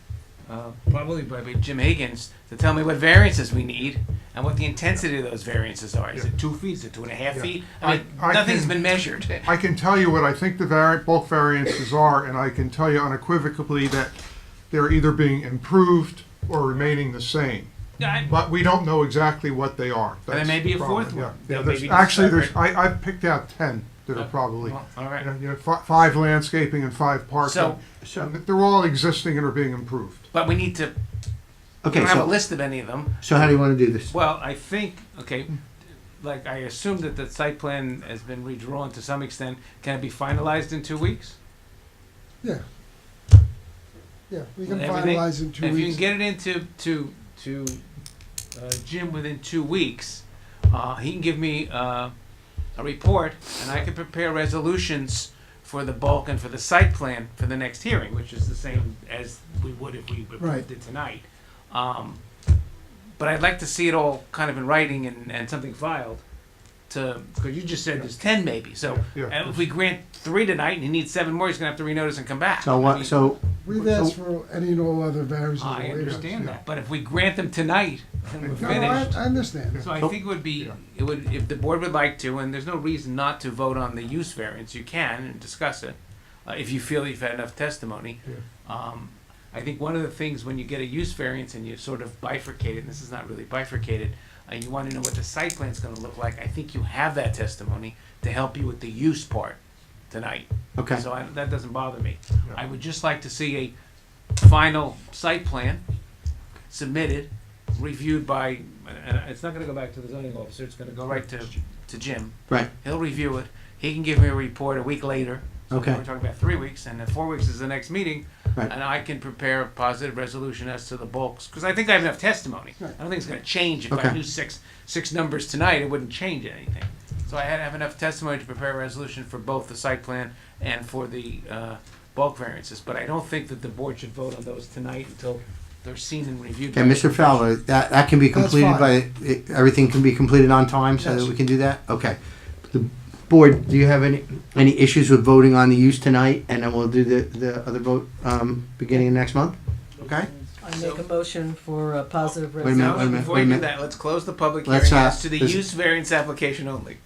probably by Jim Higgins, to tell me what variances we need and what the intensity of those variances are. Is it 2 feet? Is it 2.5 feet? I mean, nothing's been measured. I can tell you what I think the bulk variances are, and I can tell you unequivocally that they're either being improved or remaining the same. But we don't know exactly what they are. And there may be a fourth Yeah. one. Yeah, There may be actually, separate. I've picked out 10 that are probably, Well, all right. you know, 5 landscaping and 5 parking. So, And they're all existing and are being improved. but we need to, we Okay, don't have a so, list of any of them. so how do you want to do this? Well, I think, okay, like I assume that the site plan has been redrawn to some extent. Can it be finalized in 2 weeks? Yeah. Yeah, we can And everything? finalize in 2 If you weeks. can get it into Jim within 2 weeks, he can give me a report, and I can prepare resolutions for the bulk and for the site plan for the next hearing, which is the same as we would if we Right. approved it tonight. But I'd like to see it all kind of in writing and something filed to, because you just said there's 10 maybe. So Yeah. and if we grant 3 tonight and he needs 7 more, he's gonna have to renotice and come back. So I what, mean, so, We've asked for any and all other variances. I later. understand yeah. that, but if we grant them tonight and we're No, finished. I understand. So I think it would be, Yeah. it would, if the board would like to, and there's no reason not to vote on the use variance, you can and discuss it, if you feel you've had enough testimony. I think one of the things when you get a use variance and you sort of bifurcate it, and this is not really bifurcated, and you want to know what the site plan's gonna look like, I think you have that testimony to help you with the use part tonight. okay. So that doesn't bother me. Yeah. I would just like to see a final site plan submitted, reviewed by, and it's not gonna go back to the zoning officer, it's gonna go right to Jim. Right. He'll review it, he can give me a report a week later. So Okay. we're talking about 3 weeks, and then 4 weeks is the next meeting, Right. and I can prepare a positive resolution as to the bulks, because I think I have enough testimony. Right. I don't think it's gonna change if I Okay. knew six numbers tonight, it wouldn't change anything. So I had to have enough testimony to prepare a resolution for both the site plan and for the bulk variances, but I don't think that the board should vote on those tonight until they're seen and reviewed. Okay, by the Mr. Fowler, that can be That's completed by, everything can be completed on time so that Yes. we can do that? Okay. The board, do you have any issues with voting on the use tonight? And then we'll do the other vote, beginning of next month? Okay? I make a motion for a positive Wait a minute, resolution. Before wait a you do minute. that, let's close the public Let's, hearing as to the this- use variance application only.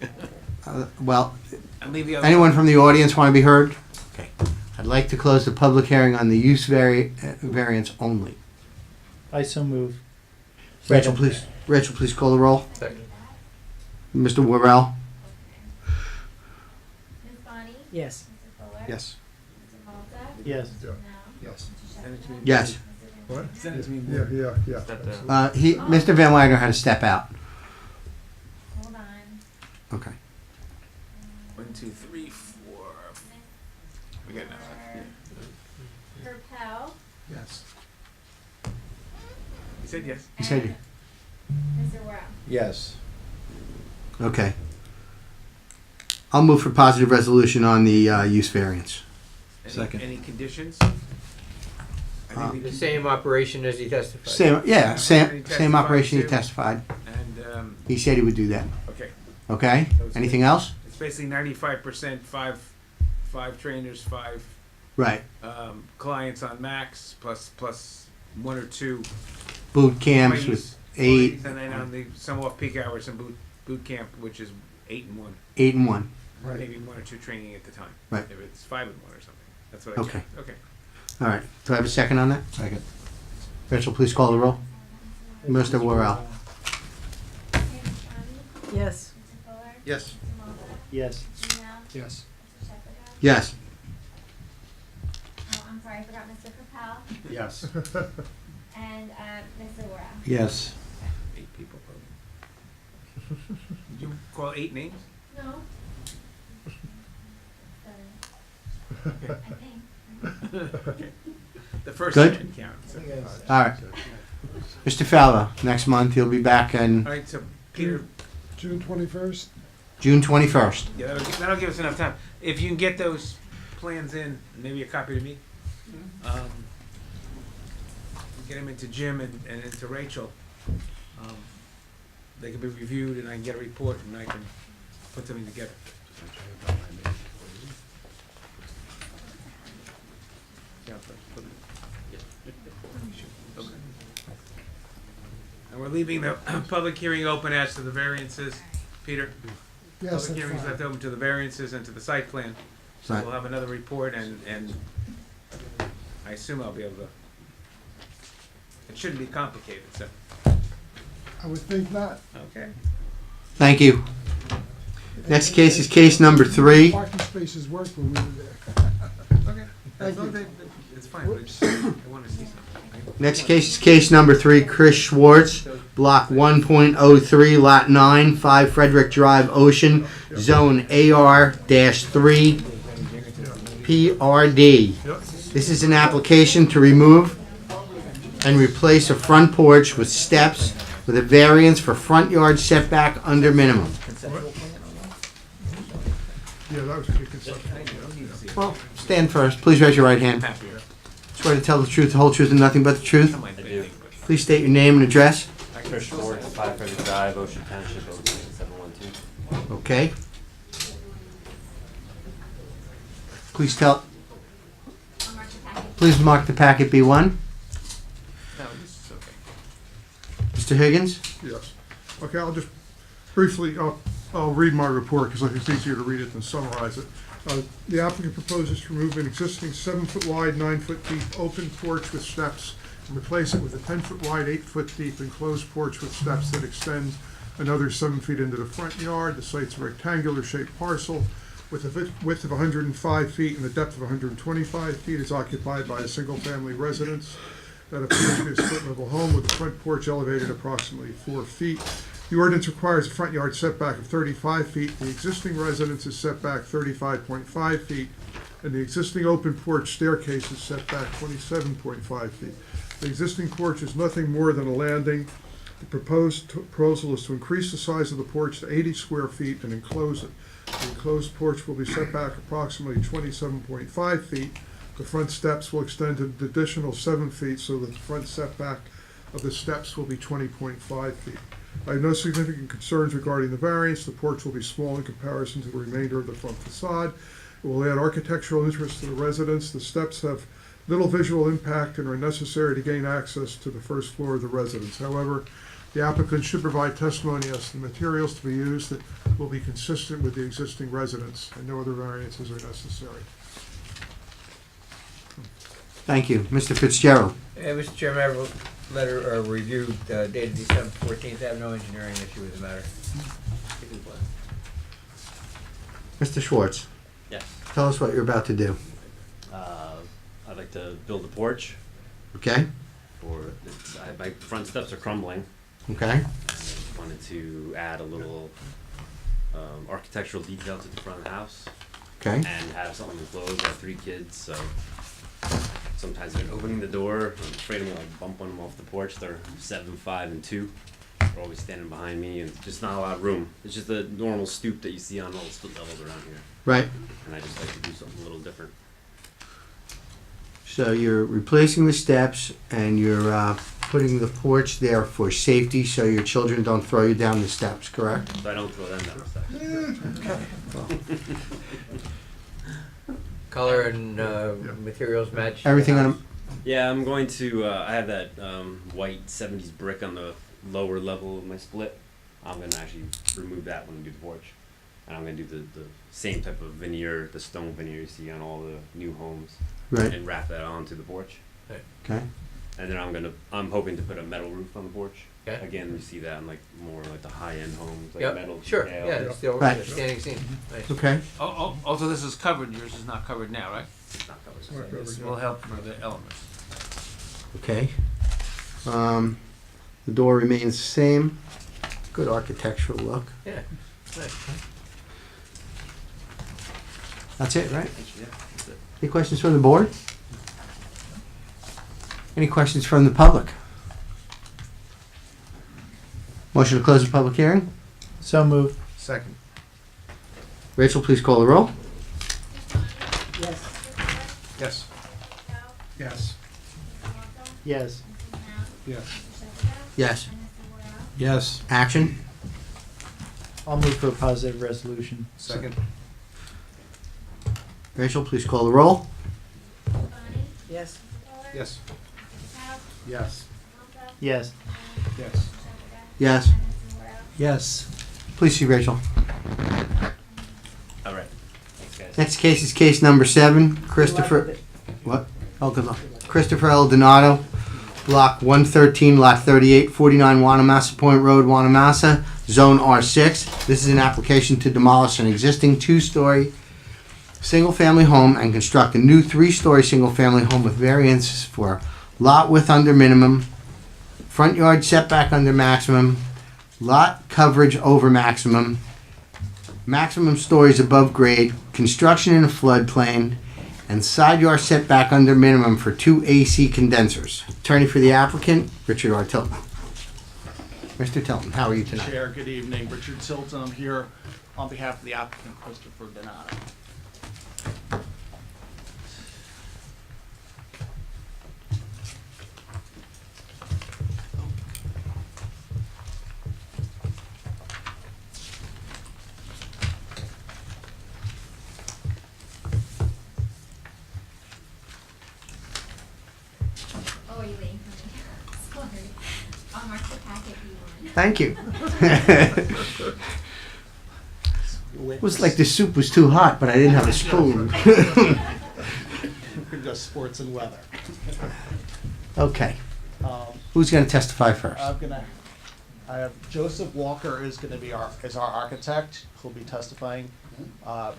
Well, And leave the other. anyone from the audience want to be heard? Okay. I'd like to close the public hearing on the use variance only. I so move. Rachel, please call the roll. Second. Mr. Worrell? Ms. Bonnie? Yes. Mr. Fuller? Yes. Mr. Malta? Yes. No? Yes. Mr. Send it to me. Shepherd? Yes. What? Send it to me. Yeah. Is that the- Mr. Van Wagner had to step out. Hold on. Okay. 1, 2, 3, 4. We got enough. Herpel? Yes. He said yes. He said and Mr. Worrell? Yes. Okay. I'll move for positive resolution on the use variance. Second. Any conditions? The same operation as he testified. Same operation he testified. And, He said he would do that. okay, Okay? Anything else? it's basically 95%, five trainers, 5 Right. clients on max, plus 1 or 2 Boot camps with employees, 8 and then on the some off-peak hours in boot camp, which is 8 and 1. and 1. Right. Maybe 1 or 2 training at the time. Right. If it's 5 and 1 or something. That's what I Okay. count. Okay. All right. Do I have a second on that? Second. Rachel, please call the roll. Mr. Worrell? Ms. Bonnie? Yes. Mr. Fuller? Yes. Mr. Malta? Yes. No? Yes. Mr. Shepherd? Yes. Oh, I'm sorry, I forgot Mr. Capel Yes. and Mr. Wara. Yes. 8 people voting. Did you call 8 names? No. Seven. I think. The first Good. didn't count. So. All right. Mr. Fowler, next month he'll be back on All right, so Peter, June 21st? June 21st. yeah, that'll give us enough time. If you can get those plans in, maybe a copy to me. Get them into Jim and into Rachel. They can be reviewed and I can get a report and I can put something together. And we're leaving the public hearing open as to the variances. Peter? Yes, Public that's hearing's fine. left open to the variances and to the site plan. So Right. we'll have another report and I assume I'll be able to. It shouldn't be complicated, so, I would think not. okay. Thank you. Next case is case number 3. Parking spaces worked when we were there. Okay. Thank you. It's fine, but I just, I wanna see something. Next case is case number 3, Chris Schwartz, block 1.03, lot 9, 5 Frederick Drive, Ocean, zone AR-3, PRD. This is an application to remove and replace a front porch with steps with a variance for front yard setback under minimum. Yeah, that was pretty conceptual. Well, stand first. Please raise your right hand. Swear to tell the truth, the whole truth, and nothing but the truth. I do. Please state your name and address. Chris Schwartz, 5 Frederick Drive, Ocean Township, 06712. Okay. Please tell. I'll mark the packet. Please mark the packet B1. No, this is okay. Mr. Higgins? Yes. Okay, I'll just briefly, I'll read my report because I think it's easier to read it than summarize it. The applicant proposes to remove an existing 7-foot wide, 9-foot deep open porch with steps and replace it with a 10-foot wide, 8-foot deep enclosed porch with steps that extend another 7 feet into the front yard. The site's a rectangular shaped parcel with a width of 105 feet and a depth of 125 feet. Is occupied by a single-family residence that appears to be a split-level home with the front porch elevated approximately 4 feet. The ordinance requires a front yard setback of 35 feet. The existing residence is set back 35.5 feet, and the existing open porch staircase is set back 27.5 feet. The existing porch is nothing more than a landing. The proposal is to increase the size of the porch to 80 square feet and enclose it. The enclosed porch will be set back approximately 27.5 feet. The front steps will extend an additional 7 feet, so that the front setback of the steps will be 20.5 feet. I have no significant concerns regarding the variance. The porch will be small in comparison to the remainder of the front facade. It will add architectural interest to the residence. The steps have little visual impact and are necessary to gain access to the first floor of the residence. However, the applicant should provide testimony as to the materials to be used that will be consistent with the existing residence, and no other variances are necessary. Thank you. Mr. Fitzgerald? Mr. Chairman, I have a letter review dated December 14th. I have no engineering issue with the matter. Mr. Schwartz, Yes. tell us what you're about to do. I'd like to build a porch Okay? my front steps are crumbling. Okay? I wanted to add a little architectural detail to the front of the house Okay? and have something enclosed. I have 3 kids, so sometimes they're opening the door. I'm afraid I'm gonna bump one of them off the porch. They're 7, 5, and 2. They're always standing behind me, and just not a lot of room. It's just a normal stoop that you see on all the split levels around here, Right. and I just like to do something a little different. So you're replacing the steps and you're putting the porch there for safety so your children don't throw you down the steps, correct? So I don't throw them down the steps. Color and materials match. Everything on Yeah, I'm going to, I have that white 70s brick on the lower level of my split. I'm going to actually remove that when I do the porch. And I'm going to do the same type of veneer, the stone veneer you see on all the new homes. Right. And wrap that onto the porch. Okay. And then I'm hoping to put a metal roof on the porch. Okay. Again, you see that in like more like the high-end homes, like Yep, metal. sure, detail. yeah, it's still Right. standing seam. Nice. Okay. Also, this is covered, yours is not covered now, right? It's not covered. Not covered. This will help for the elements. Okay. The door remains the same. Good architectural look. Yeah, nice. That's it, right? Yeah, that's it. Any questions from the board? Any questions from the public? Motion to close the public hearing. So moved. Second. Rachel, please call the roll. Yes. Yes. Yes. Yes. Yes. Yes. Yes. Action. I'll move for a positive resolution. Second. Rachel, please call the roll. Yes. Yes. Yes. Yes. Yes. Yes. Yes. Please see Rachel. All right. Thanks, guys. Next case is case number 7. Christopher. What? Oh, good luck. Christopher L. Donato, Block 113, Lot 38, 49 Wanamassa Point Road, Wanamassa, Zone R6. This is an application to demolish an existing 2-story single-family home and construct a new 3-story single-family home with variances for lot width under minimum, front yard setback under maximum, lot coverage over maximum, maximum stories above grade, construction in a floodplain, and side yard setback under minimum for 2 AC condensers. Attorney for the applicant, Richard R. Tilton. Mr. Tilton, how are you tonight? Chair, good evening. Richard Tilton. I'm here on behalf of the applicant, Christopher Donato. Oh, are you waiting for me? Sorry. I'll mark the packet you want. Thank you. It was like the soup was too hot, but I didn't have a spoon. Just sports and weather. Okay, Um, who's going to testify first? I have Joseph Walker is gonna be our architect, who'll be testifying.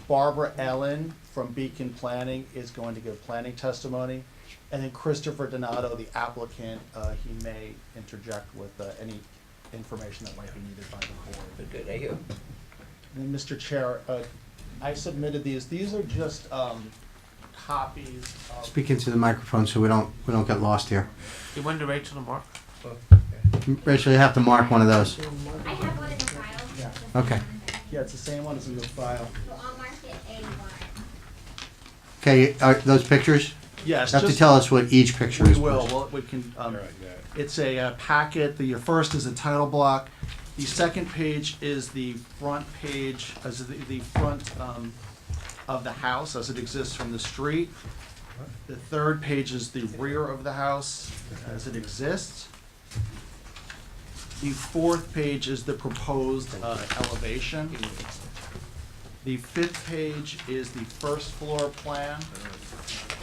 Barbara Ellen from Beacon Planning is going to give planning testimony. And then Christopher Donato, the applicant, he may interject with any information that might be needed by the board. Good, thank you. And then, Mr. Chair, I submitted these. These are just copies of. Speak into the microphone so we don't get lost here. You went to Rachel and Mark? Rachel, you have to mark one of those. I have one in the file. Yeah. Okay. Yeah, it's the same one as in the file. So I'll mark it A1. Okay, are those pictures? Yes. You have to just- tell us what each picture We is. will, please. well, we can, it's a packet, the first is a title block. The second page is the front page, as the front of the house as it exists from the street. The third page is the rear of the house as it exists. The fourth page is the proposed elevation. The fifth page is the first floor plan.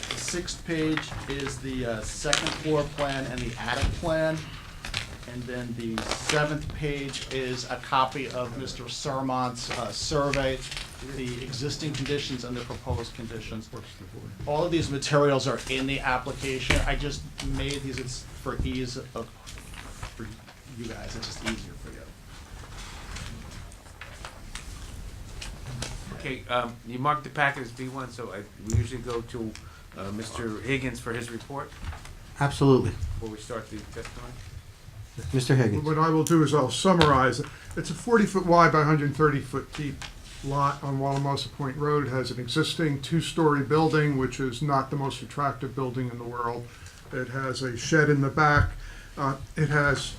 The sixth page is the second floor plan and the attic plan. And then the seventh page is a copy of Mr. Sermont's survey, the existing conditions and the proposed conditions. All of these materials are in the application. I just made these for ease of, for you guys, it's just easier for you. Okay, you marked the packet as B1, so we usually go to Mr. Higgins for his report Absolutely. before we start the testimony. Mr. Higgins. What I will do is I'll summarize. It's a 40-foot wide by 130-foot deep lot on Wanamassa Point Road. It has an existing 2-story building, which is not the most attractive building in the world. It has a shed in the back. It has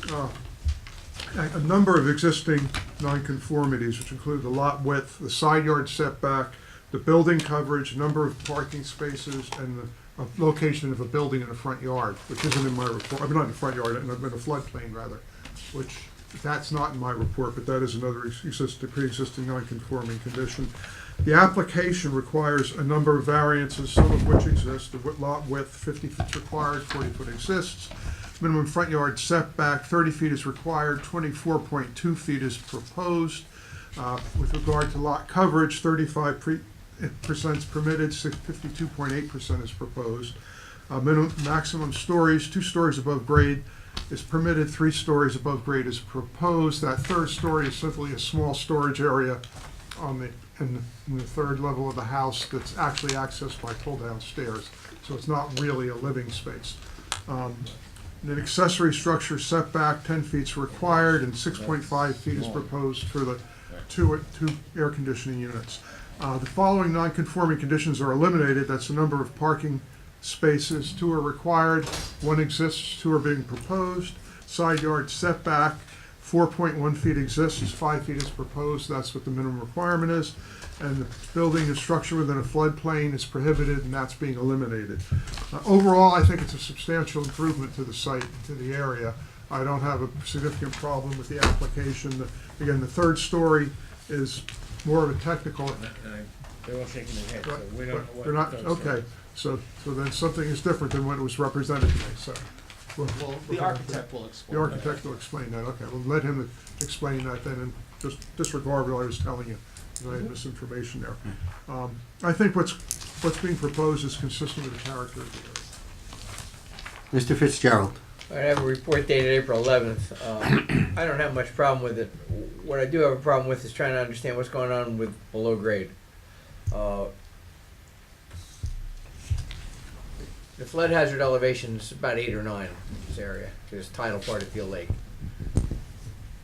a number of existing nonconformities, which include the lot width, the side yard setback, the building coverage, number of parking spaces, and the location of a building in the front yard, which isn't in my report. I mean, not in the front yard, in a floodplain rather, which that's not in my report, but that is another pre-existing non-conforming condition. The application requires a number of variances, some of which exist. The lot width, 50 feet is required, 40 foot exists. Minimum front yard setback, 30 feet is required, 24.2 feet is proposed. With regard to lot coverage, 35% is permitted, 52.8% is proposed. Maximum stories, 2 stories above grade is permitted, 3 stories above grade is proposed. That third story is simply a small storage area in the third level of the house that's actually accessed by pull-down stairs. So it's not really a living space. An accessory structure setback, 10 feet is required, and 6.5 feet is proposed for the two air conditioning units. The following non-conforming conditions are eliminated. That's the number of parking spaces. 2 are required, 1 exists, 2 are being proposed. Side yard setback, 4.1 feet exists, 5 feet is proposed. That's what the minimum requirement is. And the building and structure within a floodplain is prohibited, and that's being eliminated. Overall, I think it's a substantial improvement to the site, to the area. I don't have a significant problem with the application. Again, the third story is more of a technical. They're all shaking their heads, so we don't know what. They're not, okay, so then something is different than what was represented to me, so. Well, the architect will explain. The architect will explain that, okay, well, let him explain that then, and just disregard what I was telling you, because I had misinformation there. I think what's being proposed is consistent with the character of the area. Mr. Fitzgerald. I have a report dated April 11th. I don't have much problem with it. What I do have a problem with is trying to understand what's going on with below grade. The flood hazard elevation is about 8 or 9 in this area, this tidal part of Field Lake.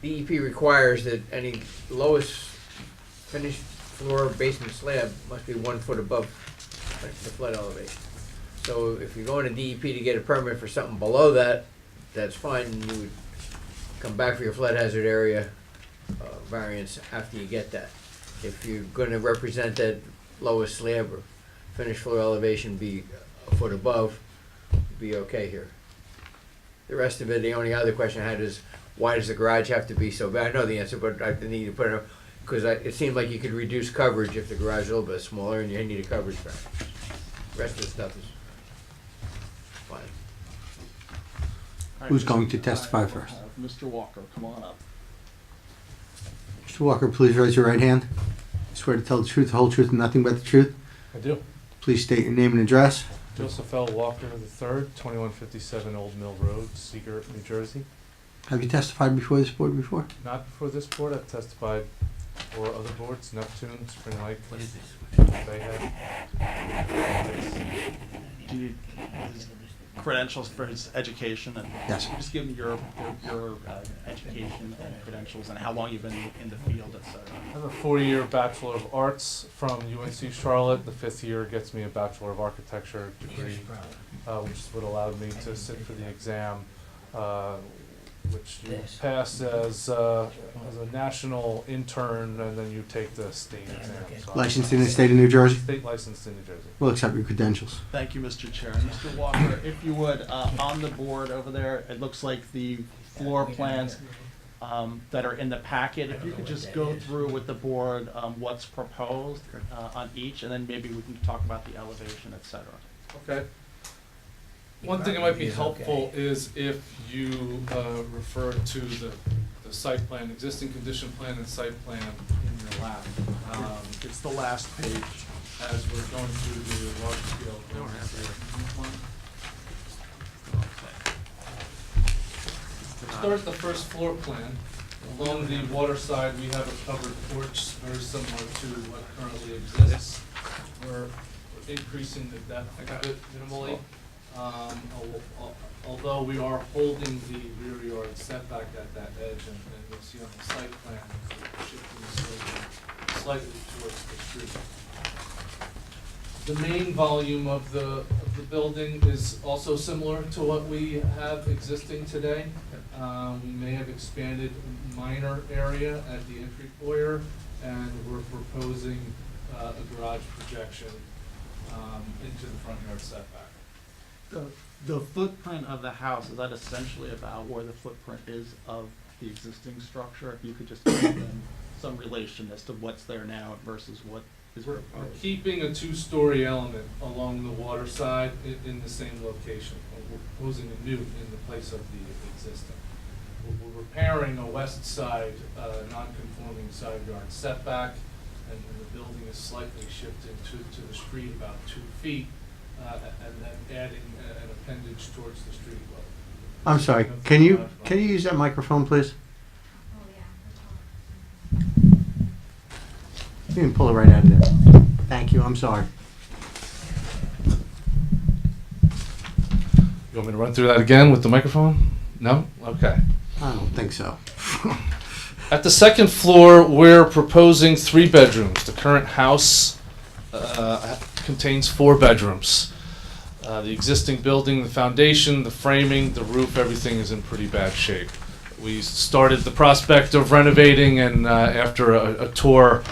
DEP requires that any lowest finished floor basement slab must be 1 foot above the flood elevation. So if you're going to DEP to get a permit for something below that, that's fine. You would come back for your flood hazard area variance after you get that. If you're going to represent that lowest slab or finished floor elevation be a foot above, be okay here. The rest of it, the only other question I had is, why does the garage have to be so bad? I know the answer, but I need to put it, because it seemed like you could reduce coverage if the garage is a little bit smaller and you need a coverage variance. The rest of the stuff is fine. Who's going to testify first? Mr. Walker, come on up. Mr. Walker, please raise your right hand. You swear to tell the truth, the whole truth, and nothing but the truth? I do. Please state your name and address. Joseph L. Walker III, 2157 Old Mill Road, Seagirt, New Jersey. Have you testified before this board before? Not before this board, I've testified for other boards, Neptune, Spring Lake, Bayhead. Do you need his credentials for his education? And Yes. Just give me your education and credentials and how long you've been in the field, et cetera. I have a 4-year Bachelor of Arts from UNC Charlotte. The 5th year gets me a Bachelor of Architecture degree, which is what allowed me to sit for the exam, which you pass as a national intern, and then you take the state exam. So Licensed in the state of New Jersey? State licensed in New Jersey. We'll accept your credentials. Thank you, Mr. Chair. Mr. Walker, if you would, on the board over there, it looks like the floor plans that are in the packet. If you could just go through with the board what's proposed on each, and then maybe we can talk about the elevation, et cetera. Okay. One thing that might be helpful is if you refer to the site plan, existing condition plan and site plan in your lap. It's the last page. As we're going through the large scale. Start with the first floor plan. Along the water side, we have a covered porch, very similar to what currently exists. We're increasing the depth of it minimally. Although we are holding the rear yard setback at that edge, and you'll see on the site plan, shifting slightly towards the street. The main volume of the building is also similar to what we have existing today. We may have expanded minor area at the entry foyer, and we're proposing a garage projection into the front yard setback. The footprint of the house, is that essentially about where the footprint is of the existing structure? If you could just give them some relation as to what's there now versus what We're keeping a two-story element along the water side in the same location. We're proposing a new in the place of the existing. We're repairing a west side, non-conforming side yard setback, and the building is slightly shifted to the street about 2 feet, and then adding an appendage towards the street level. I'm sorry, can you use that microphone, please? You can pull it right out of there. Thank you, I'm sorry. You want me to run through that again with the microphone? No? Okay. I don't think so. At the second floor, we're proposing 3 bedrooms. The current house contains 4 bedrooms. The existing building, the foundation, the framing, the roof, everything is in pretty bad shape. We started the prospect of renovating, and after a tour,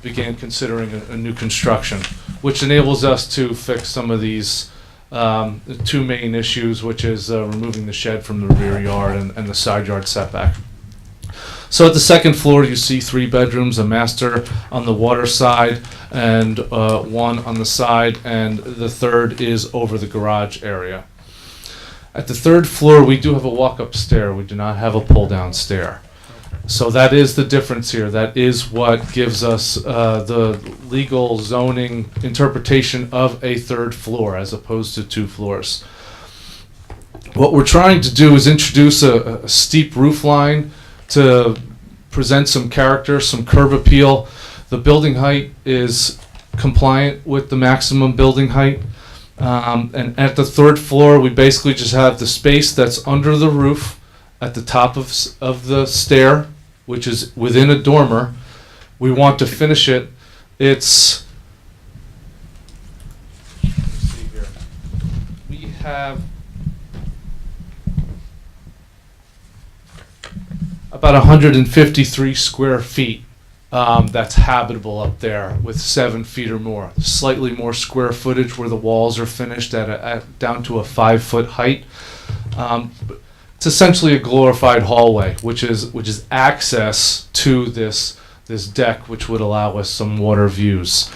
began considering a new construction, which enables us to fix some of these the 2 main issues, which is removing the shed from the rear yard and the side yard setback. So at the second floor, you see 3 bedrooms, a master on the water side and 1 on the side, and the third is over the garage area. At the third floor, we do have a walk-up stair. We do not have a pull-down stair. So that is the difference here. That is what gives us the legal zoning interpretation of a third floor as opposed to 2 floors. What we're trying to do is introduce a steep roof line to present some character, some curb appeal. The building height is compliant with the maximum building height. And at the third floor, we basically just have the space that's under the roof at the top of the stair, which is within a dormer. We want to finish it. It's, let's see here. We have about 153 square feet that's habitable up there with 7 feet or more. Slightly more square footage where the walls are finished at down to a 5-foot height. It's essentially a glorified hallway, which is access to this deck, which would allow us some water views.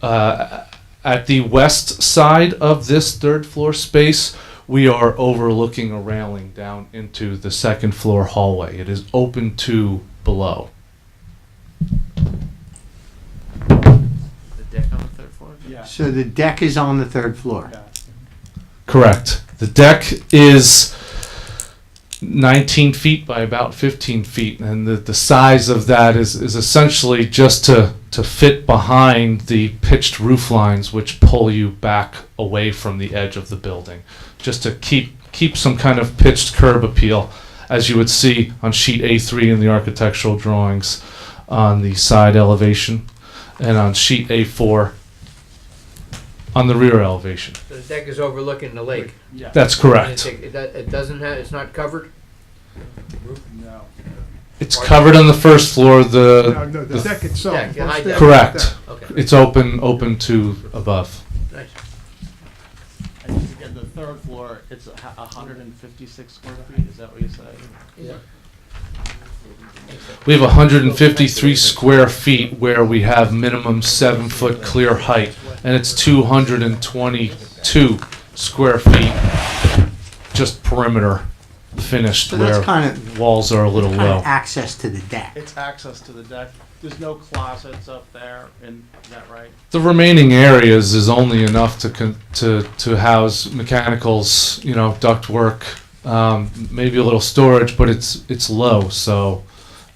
At the west side of this third floor space, we are overlooking a railing down into the second floor hallway. It is open to below. The deck on the third floor? Yeah. So the deck is on the third floor? Yeah. Correct. The deck is 19 feet by about 15 feet, and the size of that is essentially just to fit behind the pitched roof lines, which pull you back away from the edge of the building, just to keep some kind of pitched curb appeal, as you would see on sheet A3 in the architectural drawings on the side elevation, and on sheet A4 on the rear elevation. The deck is overlooking the lake. Yeah. That's correct. It doesn't have, it's not covered? No. It's covered on the first floor. No, the deck itself. Deck, high deck. Correct. Okay. It's open to above. Nice. And again, the third floor, it's 156 square feet, is that what you said? Yeah. We have 153 square feet where we have minimum 7-foot clear height, and it's 222 square feet just perimeter finished, So that's where kinda- walls are a little Kind low. of access to the deck. It's access to the deck. There's no closets up there, is that right? The remaining areas is only enough to house mechanicals, duct work, maybe a little storage, but it's low. So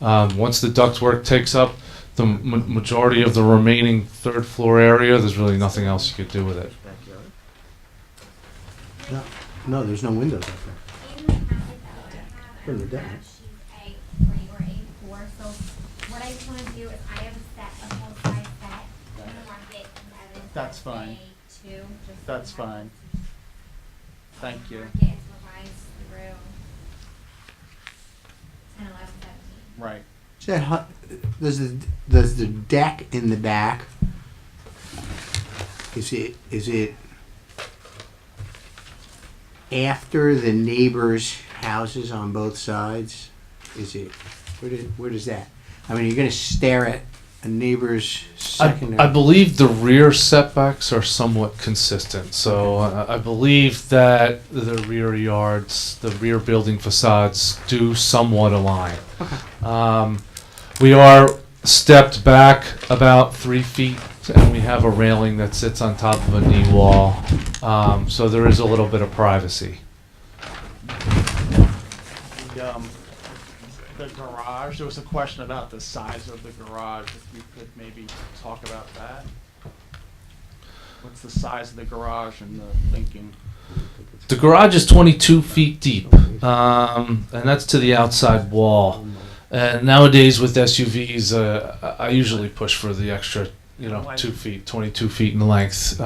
once the duct work takes up the majority of the remaining third floor area, there's really nothing else you could do with it. No, there's no windows up there. In the From the deck. sheet A3 or A4, so what I just want to do is I have a set, a whole size set, I'm gonna mark it 11. That's fine. A2, just. That's fine. Thank you. Mark it and revise through 10, 11, 17. Right. Is that does the deck in the back, is it after the neighbors' houses on both sides? Is it, where does that, I mean, you're gonna stare at a neighbor's I secondary? believe the rear setbacks are somewhat consistent, so I believe that the rear yards, the rear building facades do somewhat align. We are stepped back about 3 feet, and we have a railing that sits on top of a knee wall, so there is a little bit of privacy. The garage, there was a question about the size of the garage, if you could maybe talk about that. What's the size of the garage and the thinking? The garage is 22 feet deep, and that's to the outside wall. And nowadays with SUVs, I usually push for the extra, 2 feet, 22 feet in length.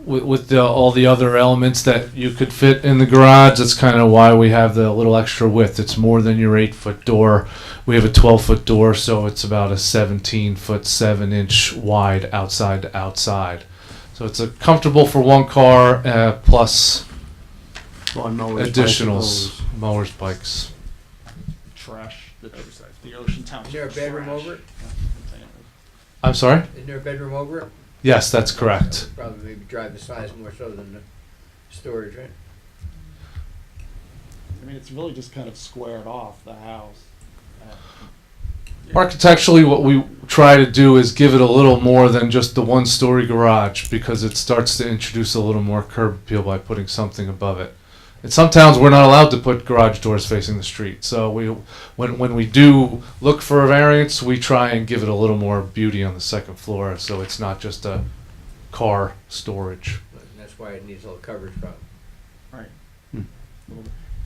With all the other elements that you could fit in the garage, that's kind of why we have the little extra width. It's more than your 8-foot door. We have a 12-foot door, so it's about a 17-foot, 7-inch wide outside to outside. So it's comfortable for one car, plus Lawnmowers, additionals, bicycles. mowers, bikes. Trash, the Ocean Township. Is there a bedroom trash. over it? I'm sorry? Isn't there a bedroom over it? Yes, that's correct. Probably maybe drive the size more so than the storage, right? I mean, it's really just kind of squared off the house. Architecturally, what we try to do is give it a little more than just the one-story garage, because it starts to introduce a little more curb appeal by putting something above it. In some towns, we're not allowed to put garage doors facing the street, so when we do look for a variance, we try and give it a little more beauty on the second floor, so it's not just a car storage. And that's why it needs a little coverage problem. Right.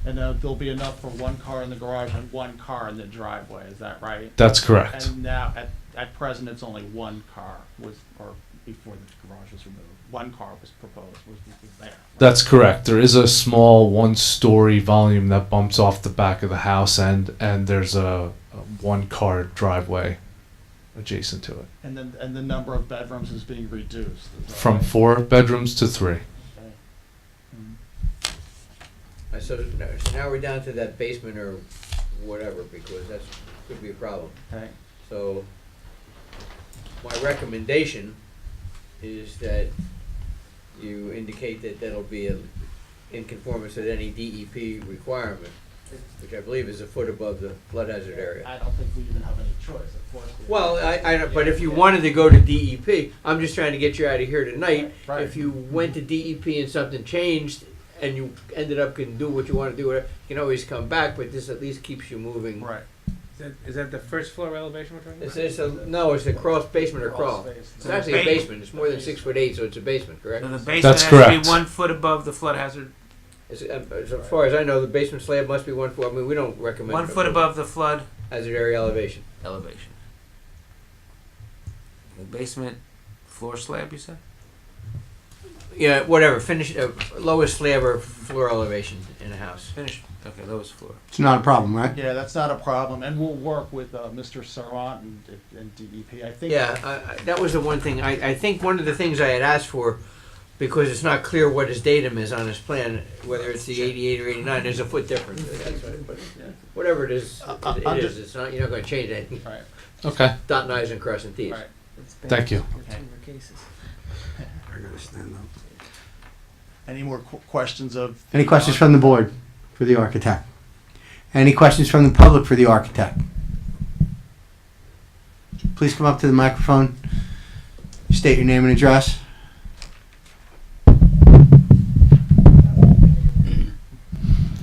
And there'll be enough for one car in the garage and one car in the driveway, is that right? That's correct. And now, at present, it's only one car or before the garage was removed, one car was proposed, was there. Right? That's correct. There is a small one-story volume that bumps off the back of the house, and there's a one-car driveway adjacent to it. And the number of bedrooms is being reduced. Is that From right? 4 bedrooms to 3. Okay. Mhm. So now we're down to that basement or whatever, because that's could be a problem. Okay. So my recommendation is that you indicate that that'll be in conformance with any DEP requirement, which I believe is a foot above the flood hazard area. I don't think we even have any choice, of course. Well, I don't, but if you wanted to go to DEP, I'm just trying to get you out of here tonight. Right. If you went to DEP and something changed and you ended up can do what you want to do, you can always come back, but this at least keeps you moving. Right. Is that the first floor elevation we're talking about? It's a cross basement or crawl. space. It's actually a basement. It's more than 6'8", so it's a basement, correct? So the basement That's has correct. to be 1 foot above the flood hazard. As far as I know, the basement slab must be 1 foot. I mean, we don't recommend 1 foot above the flood hazard area elevation. elevation. The basement floor slab, you said? Yeah, whatever. Finish lowest slab or floor elevation in a house. Finished. Okay, lowest floor. It's not a problem, right? Yeah, that's not a problem, and we'll work with Mr. Sarant and DEP. I think. Yeah, that was the one thing. I think one of the things I had asked for, because it's not clear what his datum is on his plan, whether it's the 88 or 89, there's a foot difference. That's right. But whatever it is, it is. It's not. You're not going to change anything. Right. Okay. Dotting i's and crossing t's. Right. Thank you. I gotta stand up. Any more questions of? Any questions from the board for the architect? Any questions from the public for the architect? Please come up to the microphone. State your name and address.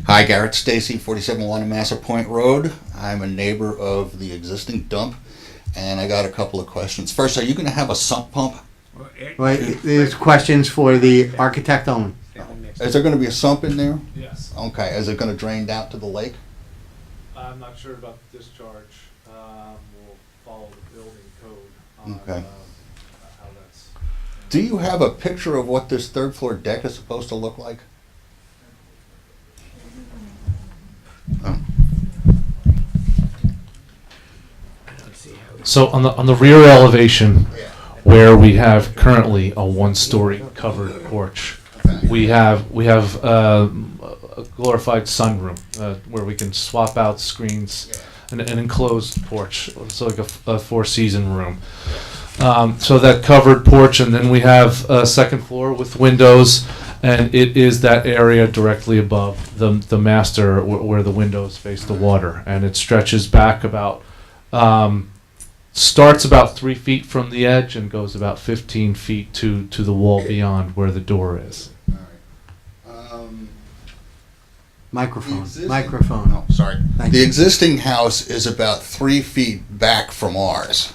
Hi, Garrett Stacy, 4701 Massa Point Road. I'm a neighbor of the existing dump, and I got a couple of questions. First, are you going to have a sump pump? Wait, there's questions for the architect only. Is there going to be a sump in there? Yes. Okay, is it going to drain down to the lake? I'm not sure about the discharge. We'll follow the building code on Okay. how that's. Do you have a picture of what this third floor deck is supposed to look like? Oh. So on the rear elevation, where we have currently a one-story covered porch, we have a glorified sunroom where we can swap out screens. an enclosed porch, so like a four-season room. So that covered porch, and then we have a second floor with windows, and it is that area directly above the master where the windows face the water, and it stretches back about, starts about 3 feet from the edge and goes about 15 feet to the wall beyond where the door is. Microphone. Oh, sorry. Thank The you. existing house is about 3 feet back from ours.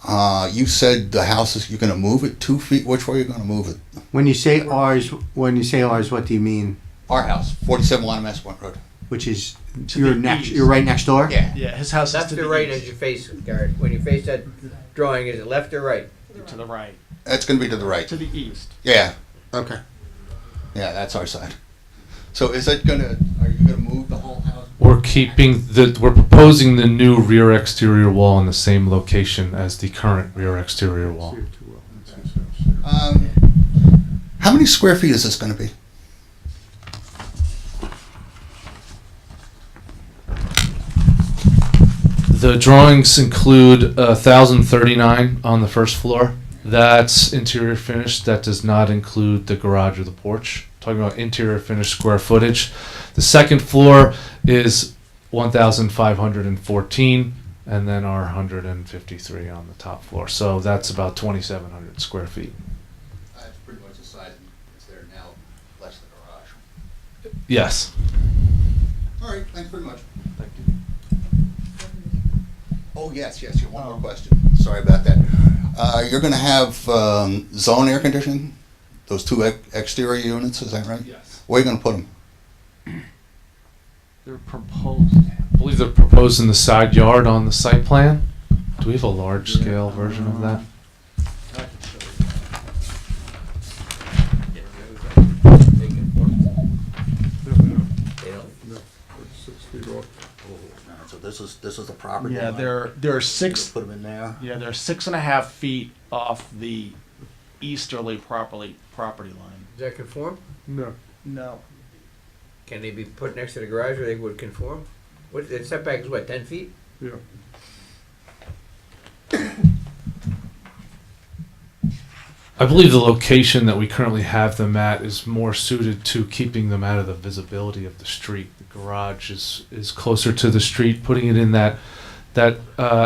You said the house is, you're gonna move it 2 feet, which way are you gonna move it? When you say ours, what do you mean? Our house, 47 Mass Point Road. Which is, To you're the next, east. you're right next door? Yeah. Yeah, his house is Left to or the right east. as you face it, Garrett? When you face that drawing, is it left or right? To the right. That's gonna be to the right. To the east. Yeah, Okay. yeah, that's our side. So is it gonna, are you gonna move the whole house? We're proposing the new rear exterior wall in the same location as the current rear exterior wall. How many square feet is this gonna be? The drawings include 1,039 on the first floor. That's interior finish. That does not include the garage or the porch. Talking about interior finish square footage. The second floor is 1,514, and then our 153 on the top floor. So that's about 2,700 square feet. That's pretty much the size that's there now, less the garage. Yes. All right, thanks very much. Thank you. Oh, yes, you have one more question. Sorry about that. You're gonna have zone air conditioning? Those two exterior units, is that right? Yes. Where are you gonna put them? They're proposed. I believe they're proposed in the side yard on the site plan. Do we have a large scale version of that? So this is the property Yeah, line? they're six. Put them in there? Yeah, they're 6.5 feet off the easterly property line. Does that conform? No. No. Can they be put next to the garage where they would conform? What, the setback is what, 10 feet? Yeah. I believe the location that we currently have them at is more suited to keeping them out of the visibility of the street. The garage is closer to the street, putting it in that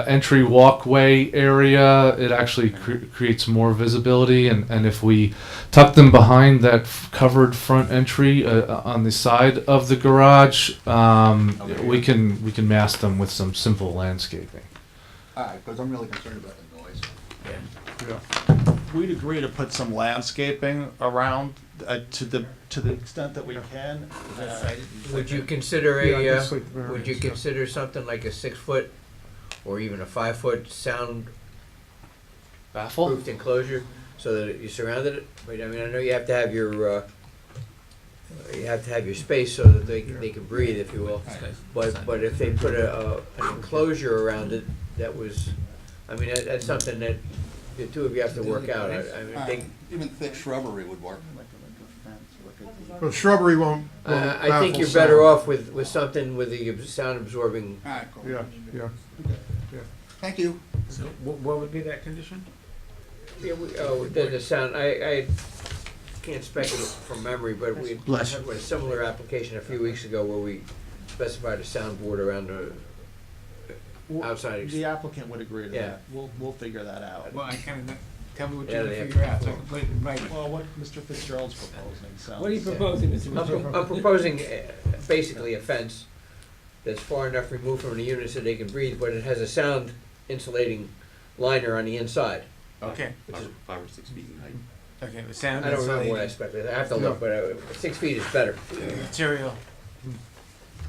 entry walkway area. It actually creates more visibility, and if we tuck them behind that covered front entry on the side of the garage, we can mask them with some simple landscaping. All right, because I'm really concerned about the noise. Yeah. We'd agree to put some landscaping around to the extent that we can. Would you consider Yeah, just like the would you variance, yeah. consider something like a 6 foot or even a 5 foot sound Baffle? proofed enclosure so that you surrounded it? But I mean, I know you have to have your space so that they can breathe, if you will. But if they put an enclosure around it, that was, I mean, that's something that the two of you have to work out. I mean, Even thick shrubbery would work. Well, shrubbery won't I think you're baffle better sound. off with something with the sound absorbing. All right, cool. Yeah, yeah. Thank you. So what would be that condition? Yeah, the sound, I can't speculate from memory, but we Bless had a similar application a few weeks ago where we specified a soundboard around the outside. The applicant would agree to Yeah. that. We'll figure that out. Well, I kind of, tell me what Yeah, you're they gonna have figure to out, so I can put it in writing. Well, what Mr. Fitzgerald's proposing sounds. What are you proposing, Mr. Mitchell? I'm proposing basically a fence that's far enough removed from the unit so they can breathe, but it has a sound insulating liner on the inside. Okay. 5 or 6 feet in height. Okay, the sound I don't remember what I insulating speculated. I have to look, but 6 feet is better. material,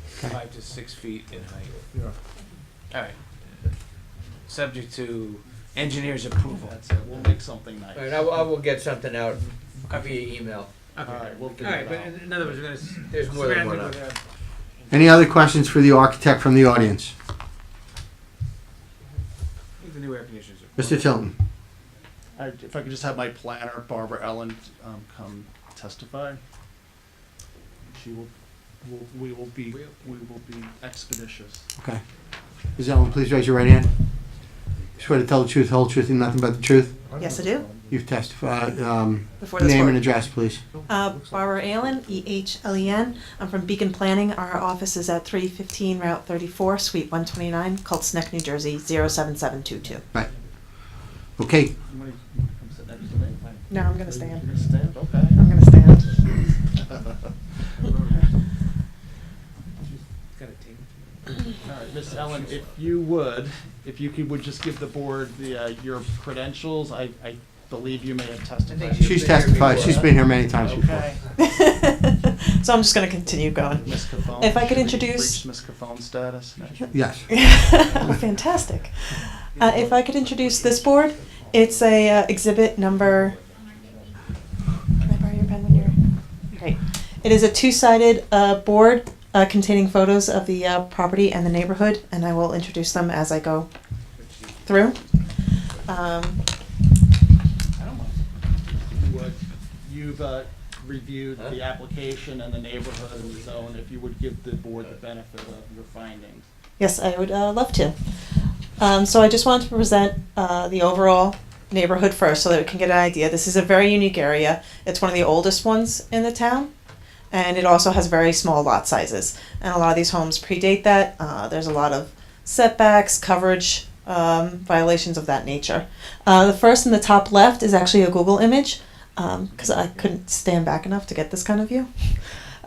5 to 6 feet in height. Yeah. All right. Subject to engineer's approval. That's it. We'll make something nice. All right, I will get something out via email. Okay. All right, we'll All figure right, it but out. in other words, we're gonna There's more than surround one it out. with Any other questions for the architect from the audience? I think the new air conditioners are. Mr. Tilton? If I could just have my planner, Barbara Ellen, come testify. She will we will be expeditious. Okay. Ms. Ellen, please raise your right hand. Swear to tell the truth, the whole truth, and nothing but the truth? Yes, I do. You've testified. Before this Name board. and address, please. Barbara Allen, Ehlen. I'm from Beacon Planning. Our office is at 315 Route 34, Suite 129, Colts Neck, New Jersey, 07722. Right. Okay. No, I'm going to stand. You're gonna stand? Okay. I'm going to stand. All right, Miss Ellen, if you would just give the board your credentials. I believe you may have testified. She's testified. She's been here many times before. Okay. So I'm just going to continue going. Miss Cafone. If I could Should we introduce... reach Miss Cafone status? Yes. Oh, fantastic. If I could introduce this board, it's a exhibit number... Can I borrow your pen when you're... Great. It is a two-sided board containing photos of the property and the neighborhood, and I will introduce them as I go through. You've reviewed the application and the neighborhood and the zone. If you would give the board the benefit of your findings. Yes, I would love to. So I just wanted to present the overall neighborhood first so that we can get an idea. This is a very unique area. It's one of the oldest ones in the town, and it also has very small lot sizes. And a lot of these homes predate that. There's a lot of setbacks, coverage violations of that nature. The first in the top left is actually a Google image because I couldn't stand back enough to get this kind of view.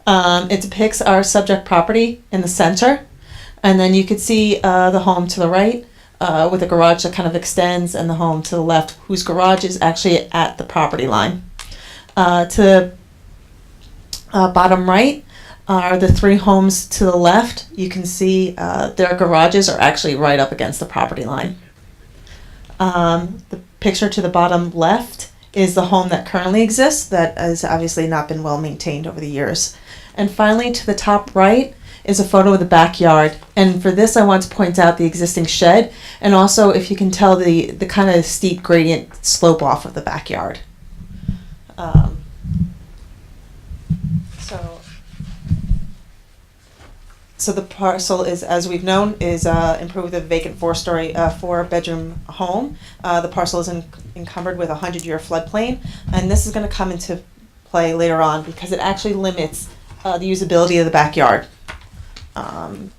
It depicts our subject property in the center, and then you could see the home to the right with a garage that kind of extends, and the home to the left, whose garage is actually at the property line. To bottom right are the three homes to the left. You can see their garages are actually right up against the property line. The picture to the bottom left is the home that currently exists that has obviously not been well maintained over the years. And finally, to the top right is a photo of the backyard. And for this, I want to point out the existing shed, and also, if you can tell, the kind of steep gradient slope off of the backyard. So the parcel is, as we've known, is improved with a vacant four-bedroom home. The parcel is encumbered with a 100-year floodplain, and this is going to come into play later on because it actually limits the usability of the backyard.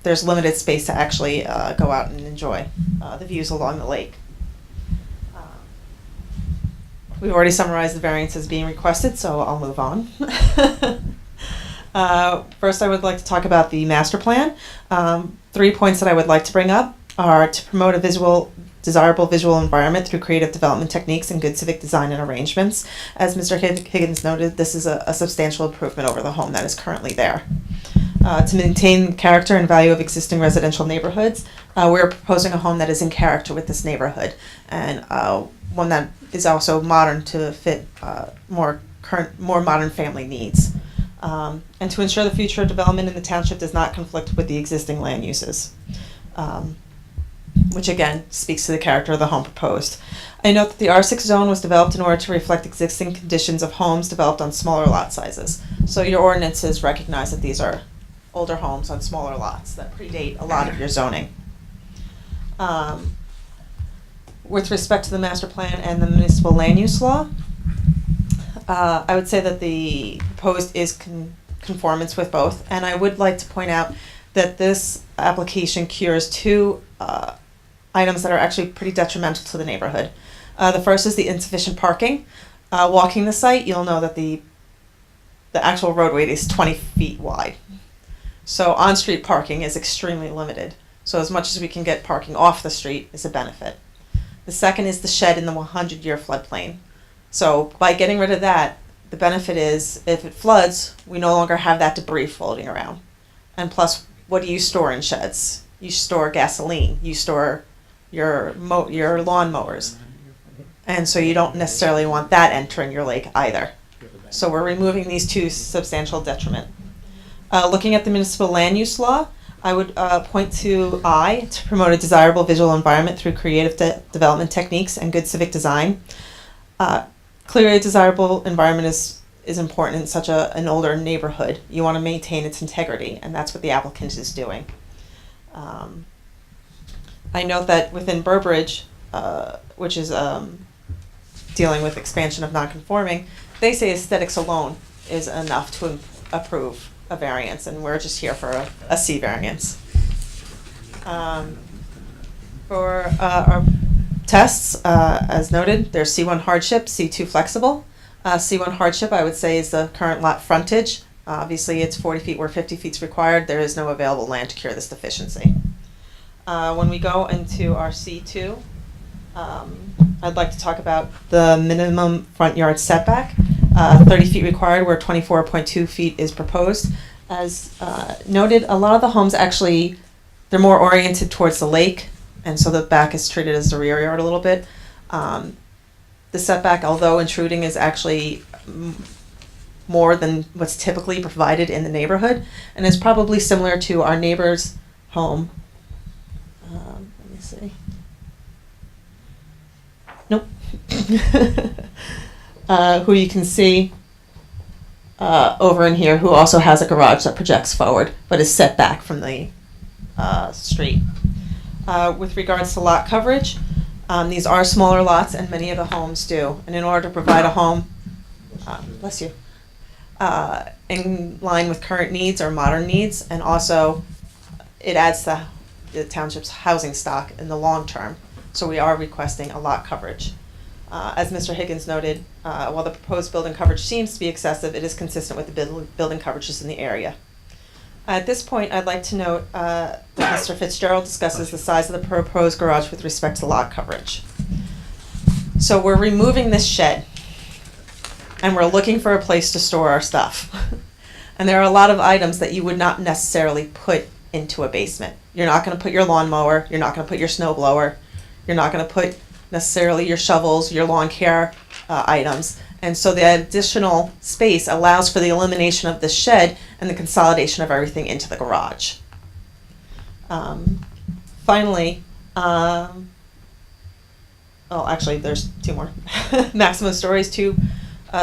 There's limited space to actually go out and enjoy the views along the lake. We've already summarized the variances being requested, so I'll move on. First, I would like to talk about the master plan. 3 points that I would like to bring up are to promote a desirable visual environment through creative development techniques and good civic design and arrangements. As Mr. Higgins noted, this is a substantial improvement over the home that is currently there. To maintain character and value of existing residential neighborhoods, we're proposing a home that is in character with this neighborhood, and one that is also modern to fit more modern family needs. And to ensure the future development in the township does not conflict with the existing land uses, which again speaks to the character of the home proposed. I note that the R6 zone was developed in order to reflect existing conditions of homes developed on smaller lot sizes. So your ordinances recognize that these are older homes on smaller lots that predate a lot of your zoning. With respect to the master plan and the municipal land use law, I would say that the proposed is conformance with both, and I would like to point out that this application cures two items that are actually pretty detrimental to the neighborhood. The first is the insufficient parking. Walking the site, you'll know that the actual roadway is 20 feet wide. So on-street parking is extremely limited. So as much as we can get parking off the street is a benefit. The second is the shed in the 100-year floodplain. So by getting rid of that, the benefit is if it floods, we no longer have that debris floating around. And plus, what do you store in sheds? You store gasoline. You store your lawn mowers. And so you don't necessarily want that entering your lake either. So we're removing these two substantial detriment. Looking at the municipal land use law, I would point to I to promote a desirable visual environment through creative development techniques and good civic design. Clearly, a desirable environment is is important in such an older neighborhood. You want to maintain its integrity, and that's what the applicant is doing. I note that within Burbridge, which is dealing with expansion of nonconforming, they say aesthetics alone is enough to approve a variance, and we're just here for a C variance. For our tests, as noted, there's C1 hardship, C2 flexible. C1 hardship, I would say, is the current lot frontage. Obviously, it's 40 feet where 50 feet is required. There is no available land to cure this deficiency. When we go into our C2, I'd like to talk about the minimum front yard setback. 30 feet required where 24.2 feet is proposed. As noted, a lot of the homes actually, they're more oriented towards the lake, and so the back is treated as the rear yard a little bit. The setback, although intruding, is actually more than what's typically provided in the neighborhood, and is probably similar to our neighbor's home. Let me see. Nope. Who you can see over in here, who also has a garage that projects forward, but is set back from the street. With regards to lot coverage, these are smaller lots, and many of the homes do. And in order to provide a home, bless you, in line with current needs or modern needs, and also it adds to the township's housing stock in the long term. So we are requesting a lot coverage. As Mr. Higgins noted, while the proposed building coverage seems to be excessive, it is consistent with the building coverages in the area. At this point, I'd like to note that Mr. Fitzgerald discusses the size of the proposed garage with respect to lot coverage. So we're removing this shed, and we're looking for a place to store our stuff. And there are a lot of items that you would not necessarily put into a basement. You're not going to put your lawnmower, you're not going to put your snow blower, you're not going to put necessarily your shovels, your lawn care items. And so the additional space allows for the elimination of the shed and the consolidation of everything into the garage. Finally, oh, actually, there's two more. Maximum stories, 2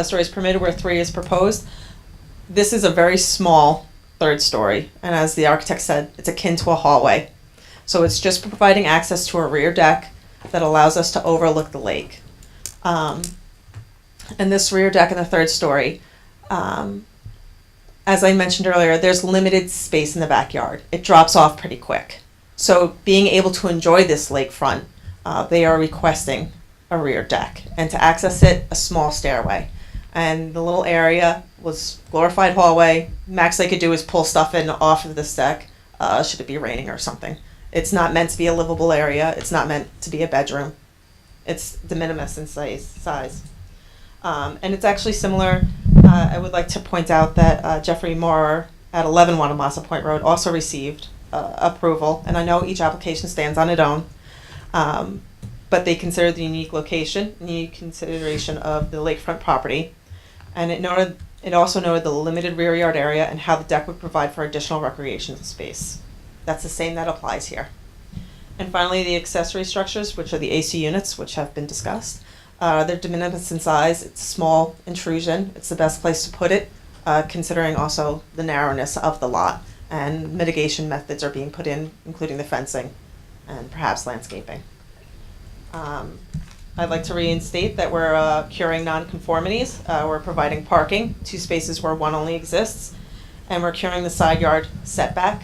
stories permitted where 3 is proposed. This is a very small 3rd story, and as the architect said, it's akin to a hallway. So it's just providing access to a rear deck that allows us to overlook the lake. And this rear deck in the 3rd story, as I mentioned earlier, there's limited space in the backyard. It drops off pretty quick. So being able to enjoy this lakefront, they are requesting a rear deck, and to access it, a small stairway. And the little area was glorified hallway. Max they could do is pull stuff in off of this deck, should it be raining or something. It's not meant to be a livable area. It's not meant to be a bedroom. It's de minimis in size. And it's actually similar. I would like to point out that Jeffrey Moore at 11 Wanamassa Point Road also received approval, and I know each application stands on its own, but they considered the unique location, unique consideration of the lakefront property, and it also noted the limited rear yard area and how the deck would provide for additional recreation space. That's the same that applies here. And finally, the accessory structures, which are the AC units, which have been discussed. They're de minimis in size. It's a small intrusion. It's the best place to put it, considering also the narrowness of the lot. And mitigation methods are being put in, including the fencing and perhaps landscaping. I'd like to reinstate that we're curing nonconformities. We're providing parking, 2 spaces where 1 only exists, and we're curing the side yard setback,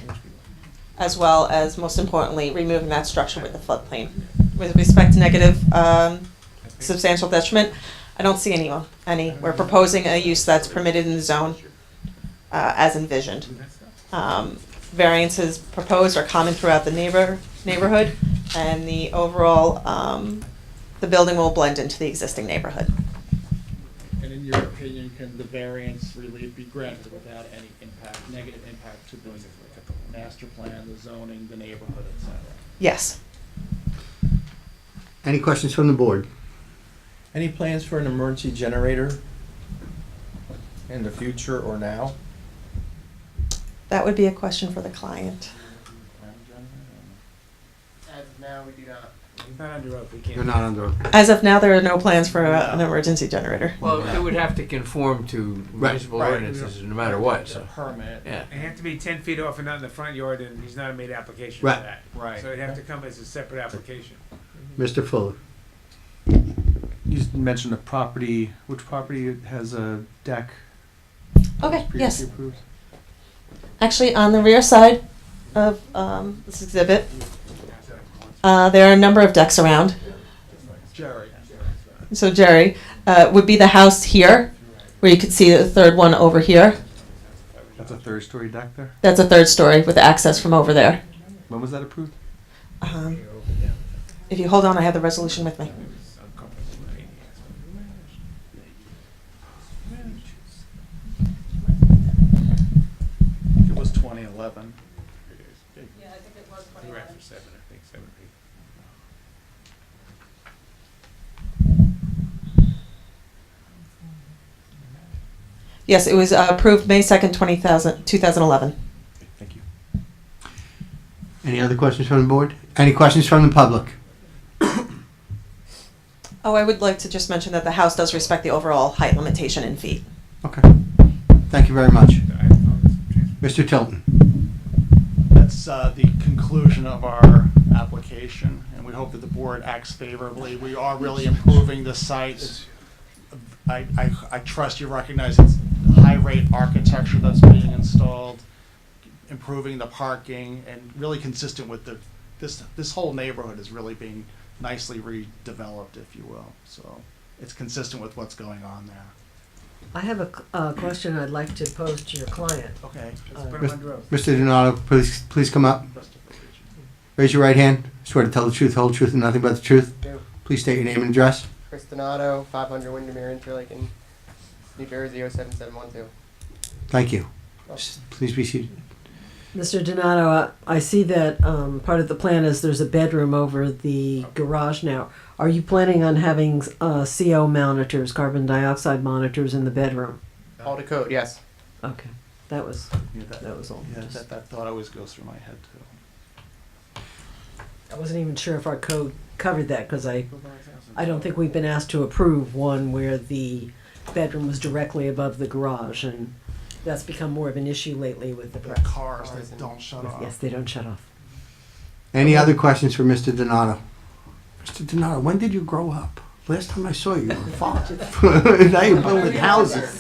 as well as, most importantly, removing that structure with the floodplain. With respect to negative substantial detriment, I don't see any. We're proposing a use that's permitted in the zone as envisioned. Variances proposed are common throughout the neighborhood, and the overall, the building will blend into the existing neighborhood. And in your opinion, can the variance really be granted without any negative impact to the master plan, the zoning, the neighborhood, etc.? Yes. Any questions from the board? Any plans for an emergency generator in the future or now? That would be a question for the client. As of now, we do not. He's not under oath, we can't. You're not under oath. As of now, there are no plans for an emergency generator. Well, it would have to conform to municipal Right. ordinances no matter what, so. Permit. Yeah. They have to be 10 feet off and not in the front yard, and he's not made application for Right. that. Right. So it'd have to come as a separate application. Mr. Fuller. You just mentioned a property, which property has a deck? Okay, previously yes. approved? Actually, on the rear side of this exhibit, there are a number of decks around. Jerry. So Jerry, would be the house here, where you could see the third one over here. That's a third-story deck there? That's a third story with access from over there. When was that approved? If you hold on, I have the resolution with me. It was 2011. Yeah, I think it was 2011. You're right for 7, I think, 7 or 8. Yes, it was approved May 2nd, 2011. Thank you. Any other questions from the board? Any questions from the public? Oh, I would like to just mention that the house does respect the overall height limitation in feet. Okay. Thank you very much. Mr. Tilton. That's the conclusion of our application, and we hope that the board acts favorably. We are really improving the site. I trust you recognize it's high-rate architecture that's being installed, improving the parking, and really consistent with this whole neighborhood is really being nicely redeveloped, if you will. So it's consistent with what's going on there. I have a question I'd like to pose to your client. Okay. Mr. Donato, please come up. Raise your right hand. Swear to tell the truth, whole truth, and nothing but the truth. Do. Please state your name and address. Chris Donato, 500 Windermere Interlaken, New Jersey 07712. Thank you. Please be seated. Mr. Donato, I see that part of the plan is there's a bedroom over the garage now. Are you planning on having CO monitors, carbon dioxide monitors in the bedroom? All to code, yes. Okay, that was all. Yeah, Just- that thought always goes through my head, too. I wasn't even sure if our code covered that because I don't think we've been asked to approve one where the bedroom was directly above the garage, and that's become more of an issue lately with the press. Cars that don't shut off. Yes, they don't shut off. Any other questions for Mr. Donato? Mr. Donato, when did you grow up? Last time I saw you, you were a father. Now you're building houses.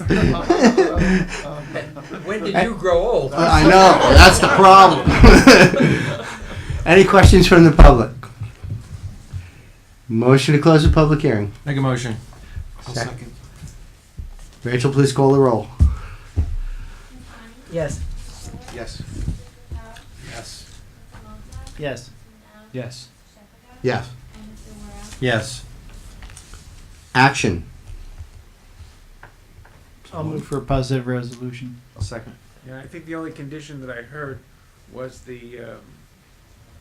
When did you grow old? I know, that's the problem. Any questions from the public? Motion to close the public hearing. Make a motion. Second. Rachel, please call the roll. Yes. Yes. Yes. Yes. Yes. Yes. Yes. Action. I'll move for a positive resolution. I'll second. Yeah, I think the only condition that I heard was the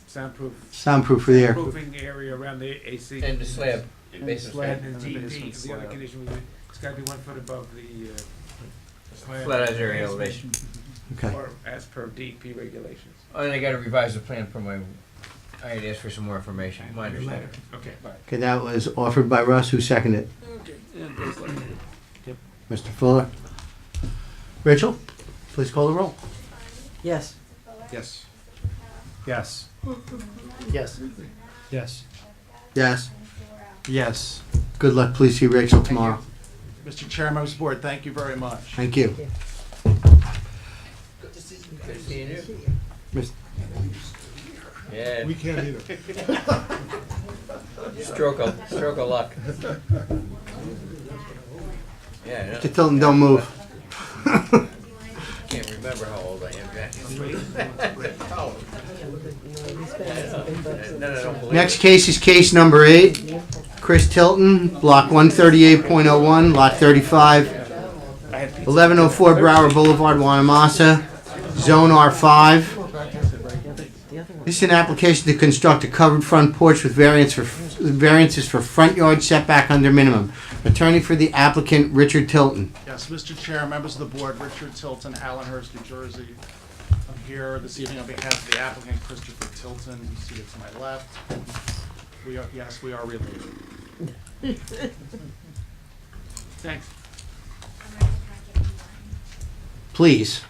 soundproof. Soundproof for the air. Soundproofing area around the AC. And the slab. And the Basement slab slab. and And the the DEP. basement The other slab. condition was, it's gotta be 1 foot above the slab. Flat as area elevation. Okay. Or as per DEP regulations. Oh, and I gotta revise the plan for my, I had asked for some more information, my understanding. Okay. Okay, that was offered by Russ. Who seconded it? Okay. Mr. Fuller. Rachel, please call the roll. Yes. Yes. Yes. Yes. Yes. Yes. Yes. Good luck. Please see Rachel tomorrow. Mr. Chairman, members of the board, thank you very much. Thank you. Good seeing you. Mis- Yeah. We can't either. Stroke of luck. Yeah, I know. Mr. Tilton, don't move. Can't remember how old I am, Jack. No, don't believe Next it. case is case number 8. Chris Tilton, block 138.01, lot 35, 1104 Brower Boulevard, Wanamassa, zone R5. This is an application to construct a covered front porch with variances for front yard setback under minimum. Attorney for the applicant, Richard Tilton. Yes, Mr. Chair, members of the board, Richard Tilton, Allenhurst, New Jersey. I'm here this evening on behalf of the applicant, Christopher Tilton. You see it to my left. Yes, we are related. Thanks. Please.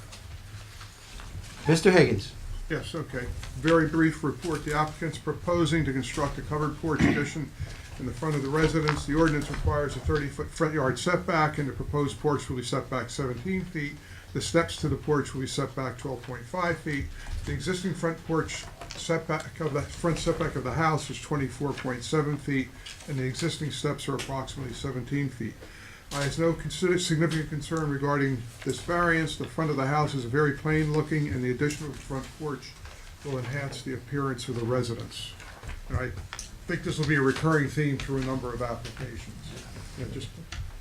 Mr. Higgins. Yes, okay. Very brief report. The applicant's proposing to construct a covered porch addition in the front of the residence. The ordinance requires a 30-foot front yard setback, and the proposed porch will be set back 17 feet. The steps to the porch will be set back 12.5 feet. The existing front porch setback of the front setback of the house is 24.7 feet, and the existing steps are approximately 17 feet. There's no significant concern regarding this variance. The front of the house is very plain looking, and the addition of the front porch will enhance the appearance of the residence. And I think this will be a recurring theme through a number of applications.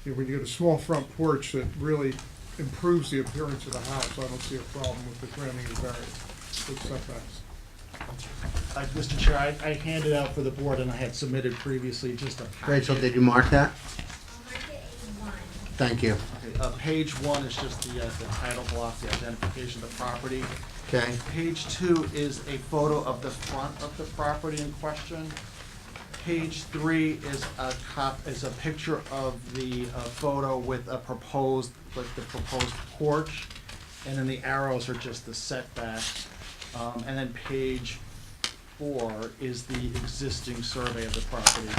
When you get a small front porch that really improves the appearance of the house, I don't see a problem with the granting of variance with setbacks. Mr. Chair, I handed out for the board, and I had submitted previously just a packet. Rachel, did you mark that? Thank you. Okay, page 1 is just the title block, the identification of the property. Okay. Page 2 is a photo of the front of the property in question. Page 3 is a picture of the photo with a proposed porch, and then the arrows are just the setbacks. And then page 4 is the existing survey of the property.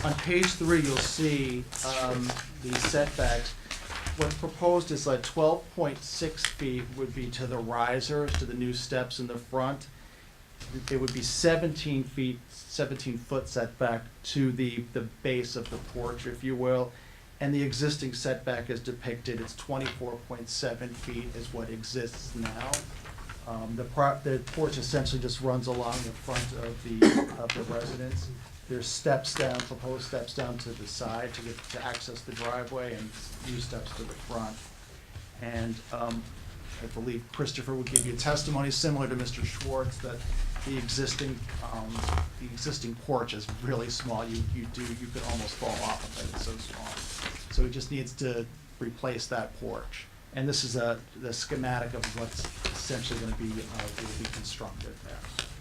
On page 3, you'll see the setbacks. What's proposed is like 12.6 feet would be to the risers, to the new steps in the front. It would be 17 foot setback to the base of the porch, if you will. And the existing setback is depicted, it's 24.7 feet is what exists now. The porch essentially just runs along the front of the residence. There's steps down, proposed steps down to the side to access the driveway, and new steps to the front. And I believe Christopher would give you testimony similar to Mr. Schwartz that the existing porch is really small. You could almost fall off of it. It's so small. So he just needs to replace that porch. And this is the schematic of what's essentially going to be constructed there.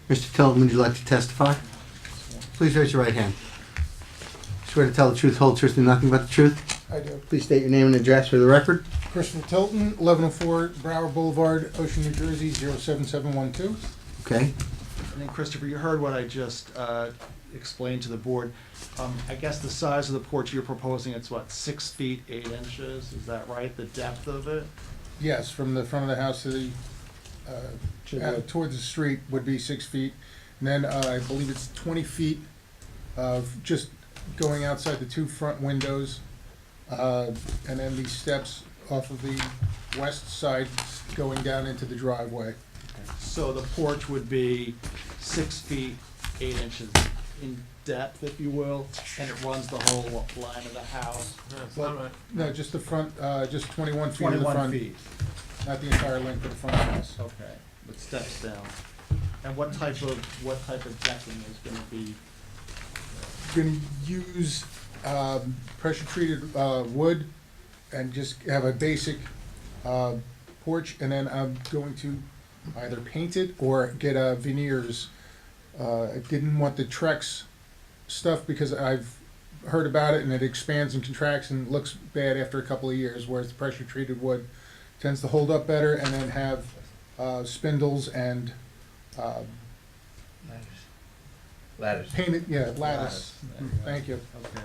Mr. Tilton, would you like to testify? Please raise your right hand. Swear to tell the truth, whole truth, and nothing but the truth? I do. Please state your name and address for the record. Christopher Tilton, 1104 Broward Boulevard, Ocean, New Jersey, 07712. Okay. And then Christopher, you heard what I just explained to the board. I guess the size of the porch you're proposing, it's what, 6 feet 8 inches? Is that right? The depth of it? Yes, from the front of the house to the towards the street would be 6 feet. And then I believe it's 20 feet of just going outside the 2 front windows, and then these steps off of the west side going down into the driveway. So the porch would be 6 feet 8 inches in depth, if you will, and it runs the whole line of the house. No, just the front, just 21 feet of the 21 front. feet. Not the entire length of the front of the house. Okay, with steps down. And what type of decking is going to be? Going to use pressure-treated wood and just have a basic porch, and then I'm going to either paint it or get veneers. I didn't want the Trex stuff because I've heard about it and it expands and contracts and looks bad after a couple of years, whereas the pressure-treated wood tends to hold up better, and then have spindles and lattice. Painted, yeah, lattice. Thank you. Okay.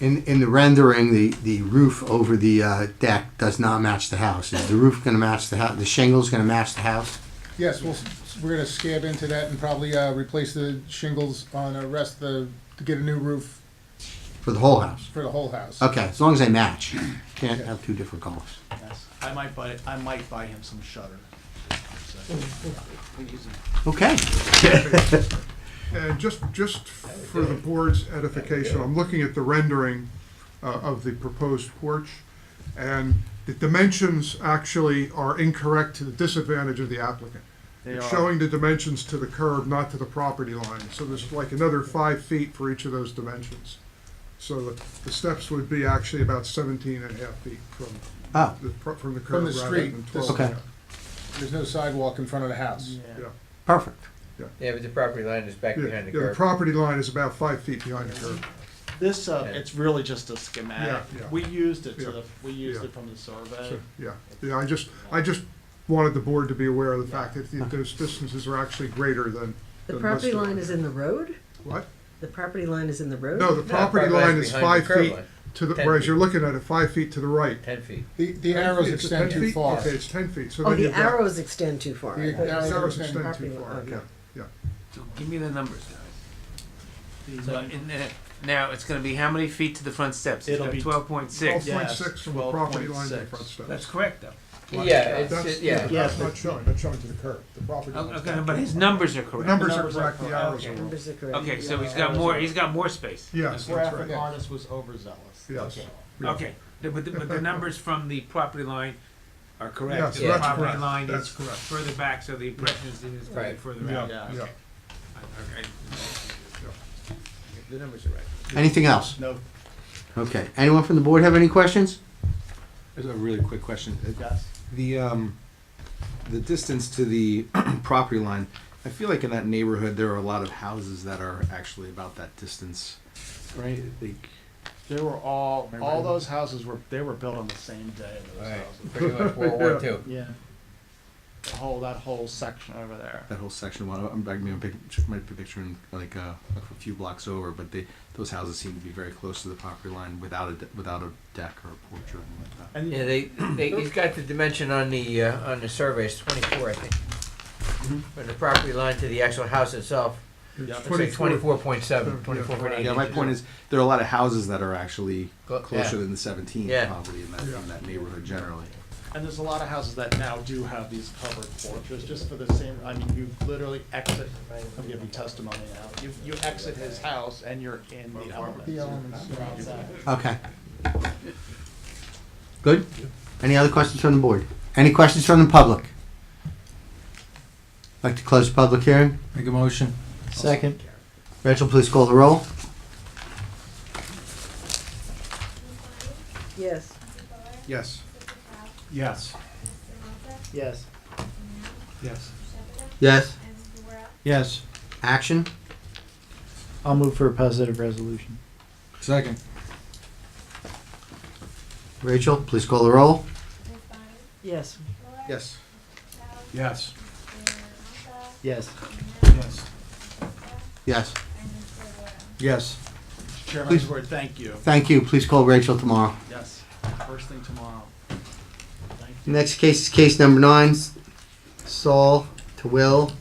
In the rendering, the roof over the deck does not match the house. Is the roof going to match the house? The shingle's going to match the house? Yes, we're going to scab into that and probably replace the shingles on the rest of to get a new roof. For the whole house? For the whole house. Okay, as long as they match. Can't have 2 different colors. Yes. I might buy him some shutters. Okay. And just for the board's edification, I'm looking at the rendering of the proposed porch, and the dimensions actually are incorrect to the disadvantage of the applicant. It's showing the dimensions to the curb, not to the property line. So there's like another 5 feet for each of those dimensions. So the steps would be actually about 17 and a half feet from the curb. From the street. Rather than 12. Okay. There's no sidewalk in front of the house. Yeah. Perfect. Yeah, but the property line is back behind the The curb. property line is about 5 feet behind the curb. This, it's really just a schematic. Yeah, yeah. We used it Yeah, we used yeah. it from the survey. So, yeah, I just wanted the board to be aware of the fact that those distances are actually greater than. The than property listed. line is in the road? What? The property line is in the road? No, the property line is behind the 5 curb feet line. to the, 10 whereas feet. you're looking at it 5 feet to the right. 10 feet. The arrows It's extend 10 too feet? far. Okay, it's 10 feet, so Oh, then the you've got. arrows extend too far. The I thought you arrows said Arrows extend extend property too line. far, Okay. yeah. So give me the numbers, guys. So now it's going to be how many feet to the front steps? It'll be 12.6. 12.6 from the property line to the front steps. That's correct, though. Yeah, That's, yeah. that's not showing, that's showing to the curb, the property line. Okay, but his numbers are correct. Numbers are numbers are correct, the correct. arrows are wrong. Numbers are correct. Okay, so he's got more. He's got more space. Yes, The that's graphic right. artist was overzealous. Yes. Okay, but the numbers from the property line are correct. Yes, The that's property correct. line That's is correct. further back, so the impression is it's going Right. further Yeah, out. Yeah. yeah. Okay. The numbers are right. Anything else? No. Okay. Anyone from the board have any questions? There's a really quick question. Yes. The distance to the property line, I feel like in that neighborhood, there are a lot of houses that are actually about that distance, right? Like, They were all those houses were built on the same day. Those Right. houses. Pretty much World War II. Yeah. That whole section over there. that whole section, might be picturing like a few blocks over, but those houses seem to be very close to the property line without a deck or a porch or anything like that. And Yeah, he's got the dimension on the survey, it's 24, I think. From the property line to the actual house itself, It's it's like 24.7, Yeah. 24.8. Yeah, my point is, there are a lot of houses that are actually closer Yeah. than the 17 Yeah. probably in that neighborhood generally. And there's a lot of houses that now do have these covered porches, just for the same, I mean, you literally exit, I'm giving testimony now, you exit his house and you're in the elements. The elements. You're outside. Okay. Good? Any other questions from the board? Any questions from the public? Like to close the public hearing? Make a motion. Second. Rachel, please call the roll. Yes. Yes. Yes. Yes. Yes. Yes. Yes. Action? I'll move for a positive resolution. Second. Rachel, please call the roll. Yes. Yes. Yes. Yes. Yes. Yes. Yes. Chairman, Please. Board, thank you. Thank you. Please call Rachel tomorrow. Yes, first thing tomorrow. Thank you. Next case is case number 9, Saul to Will,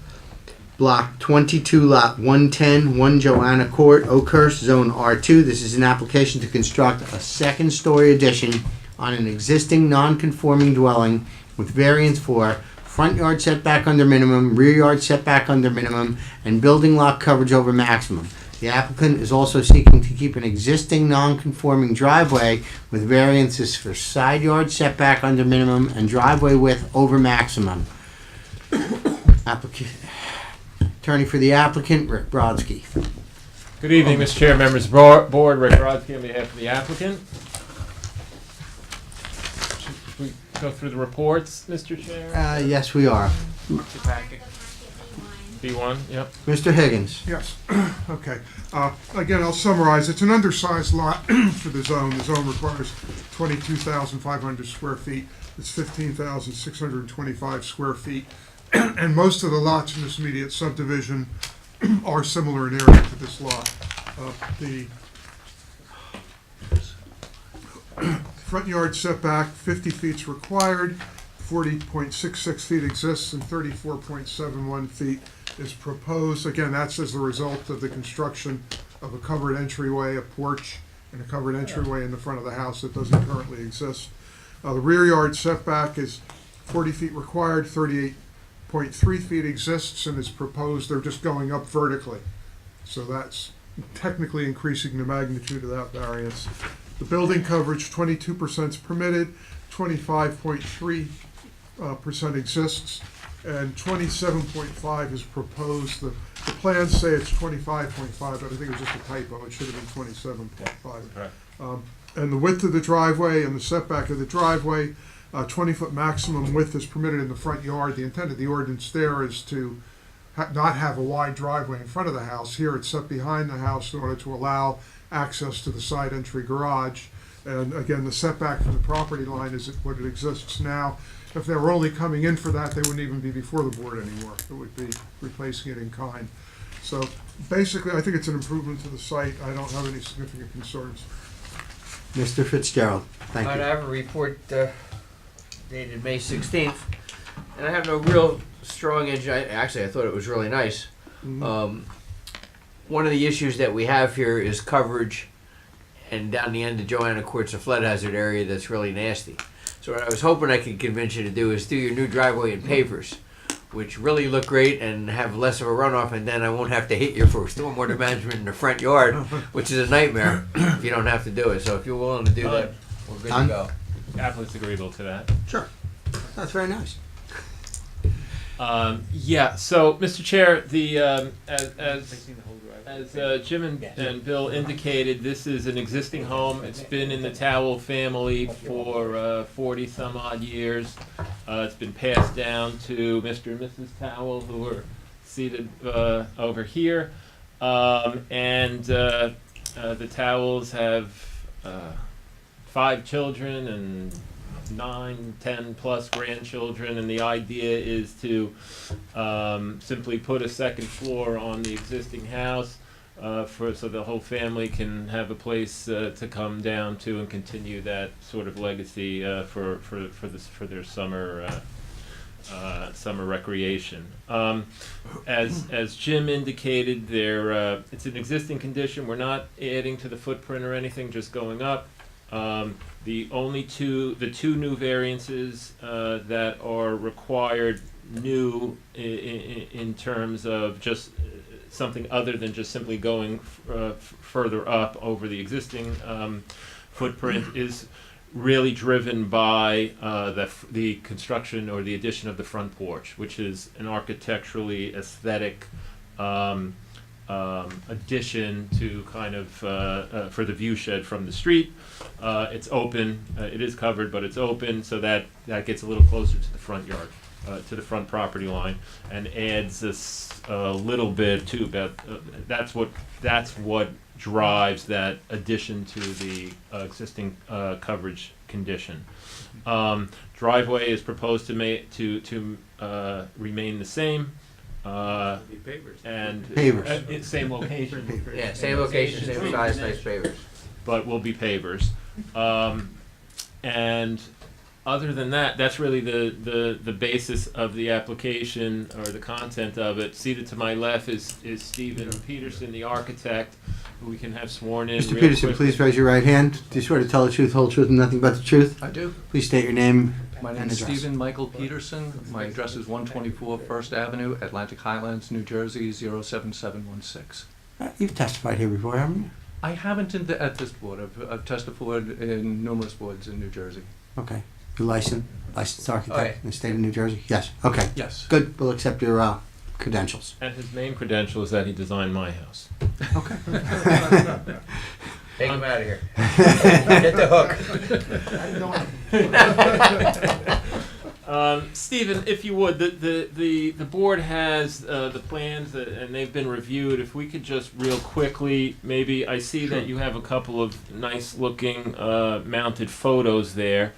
block 22, lot 110, 1 Joanna Court, Oakhurst, zone R2. This is an application to construct a second-story addition on an existing non-conforming dwelling with variance for front yard setback under minimum, rear yard setback under minimum, and building lot coverage over maximum. The applicant is also seeking to keep an existing non-conforming driveway with variances for side yard setback under minimum and driveway width over maximum. Attorney for the applicant, Rick Brodsky. Good evening, Mr. Chair, members of the board. Rick Brodsky on behalf of the applicant. Should we go through the reports, Mr. Chair? Yes, we are. The packet. B1, yep. Mr. Higgins. Yes, okay. Again, I'll summarize. It's an undersized lot for the zone. The zone requires 22,500 square feet. It's 15,625 square feet. And most of the lots in this immediate subdivision are similar in area to this lot. The front yard setback, 50 feet is required, 40.66 feet exists, and 34.71 feet is proposed. Again, that's as a result of the construction of a covered entryway, a porch, and a covered entryway in the front of the house that doesn't currently exist. The rear yard setback is 40 feet required, 38.3 feet exists and is proposed. They're just going up vertically. So that's technically increasing the magnitude of that variance. The building coverage, 22% is permitted, 25.3% exists, and 27.5 is proposed. The plans say it's 25.5, but I think it was just a typo. It should have been 27.5. And the width of the driveway and the setback of the driveway, 20-foot maximum width is permitted in the front yard. The intent of the ordinance there is to not have a wide driveway in front of the house. Here it's set behind the house in order to allow access to the side entry garage. And again, the setback from the property line is what it exists now. If they were only coming in for that, they wouldn't even be before the board anymore. It would be replacing it in kind. So basically, I think it's an improvement to the site. I don't have any significant concerns. Mr. Fitzgerald, thank I you. have a report dated May 16th, and I have no real strong actually, I thought it was really nice. One of the issues that we have here is coverage, and down the end of Joanna Court's a flood hazard area that's really nasty. So what I was hoping I could convince you to do is do your new driveway in pavers, which really look great and have less of a runoff, and then I won't have to hit you for stormwater management in the front yard, which is a nightmare if you don't have to do it. So if you're willing to do that, we're good to go. Applicant's agreeable to that. Sure. That's very nice. Yeah, so, Mr. Chair, as Jim and Bill indicated, this is an existing home. It's been in the Towell family for 40 some odd years. It's been passed down to Mr. and Mrs. Towell, who are seated over here. And the Towells have 5 children and 9, 10 plus grandchildren, and the idea is to simply put a second floor on the existing house so the whole family can have a place to come down to and continue that sort of legacy for their summer recreation. As Jim indicated, it's an existing condition. We're not adding to the footprint or anything, just going up. The two new variances that are required new in terms of just something other than just simply going further up over the existing footprint is really driven by the construction or the addition of the front porch, which is an architecturally aesthetic addition to kind of for the view shed from the street. It's open, it is covered, but it's open, so that gets a little closer to the front yard, to the front property line, and adds this little bit too. But that's what drives that addition to the existing coverage condition. Driveway is proposed to remain the same. And pavers. Same location. Yeah, same location, same size, nice pavers. But will be pavers. And other than that, that's really the basis of the application or the content of it. Seated to my left is Stephen Peterson, the architect, who we can have sworn in. Mr. Peterson, quickly. please raise your right hand. Do you swear to tell the truth, whole truth, and nothing but the truth? I do. Please state your name. My name and is address. Stephen Michael Peterson. My address is 124 First Avenue, Atlantic Highlands, New Jersey, 07716. You've testified here before, haven't you? I haven't at this board. I've testified in numerous boards in New Jersey. Okay. You're licensed architect Oh, yeah. in the state of New Jersey? Yes. Okay. Yes. Good. We'll accept your credentials. And his main credential is that he designed my house. Okay. Take him out of here. Get the hook. Stephen, if you would, the board has the plans and they've been reviewed. If we could just real quickly, maybe I see that you have a couple of nice looking mounted photos there.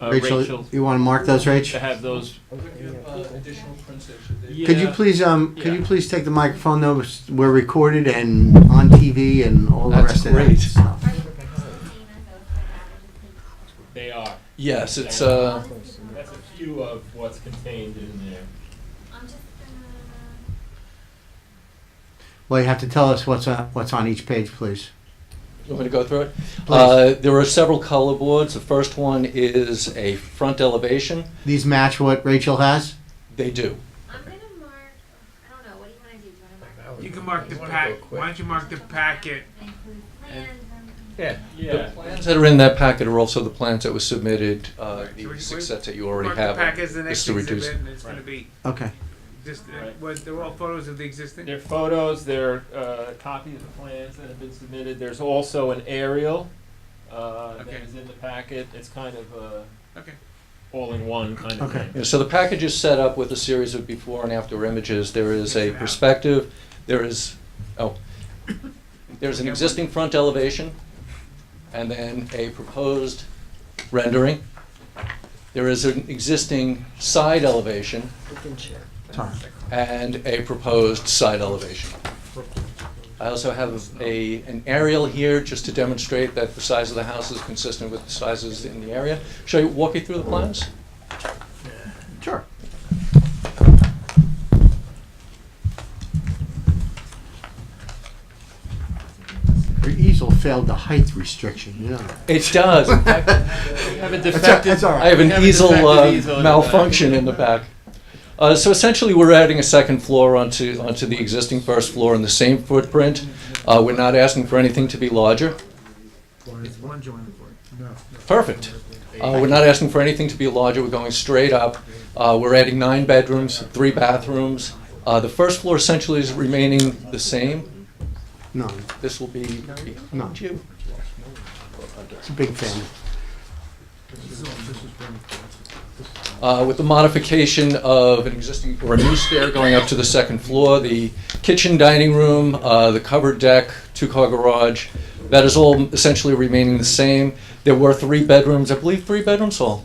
Rachel, you want to mark those, Rach? To have those. Additional prints that should Yeah. Could you please take the microphone though? We're recorded and on TV and all the rest of that stuff. They are. Yes, it's That's a few of what's contained in there. Well, you have to tell us what's on each page, please. You want me to go through it? Please. There are several color boards. The first one is a front elevation. These match what Rachel has? They do. You can mark the pack. Why don't you mark the packet? Yeah. The plans that are in that packet are also the plans that were submitted, the 6 sets that you already Mark have. the pack as the next just to reduce. exhibit, and it's going to be Okay. just they're all photos of the existing. They're photos. They're copies of the plans that have been submitted. There's also an aerial that is in the packet. It's kind of Okay. all-in-one kind of thing. Yeah, so the package is set up with a series of before and after images. There is a perspective, there's an existing front elevation, and then a proposed rendering. There is an existing side elevation and a proposed side elevation. I also have an aerial here just to demonstrate that the size of the house is consistent with the sizes in the area. Shall I walk you through the plans? Sure. Your easel failed the height restriction, you know. It does. In fact, You have a defective, That's all right. I have You an have a easel defective easel in the malfunction in the back. So essentially, we're adding a second floor onto the existing first floor in the same footprint. We're not asking for anything to be larger. Perfect. We're not asking for anything to be larger. We're going straight up. We're adding 9 bedrooms, 3 bathrooms. The first floor essentially is remaining the same. No, This will be behind you. it's a big family. With the modification of an existing, or a new stair going up to the second floor, the kitchen, dining room, the covered deck, 2-car garage, that is all essentially remaining the same. There were 3 bedrooms, I believe 3 bedrooms, Saul?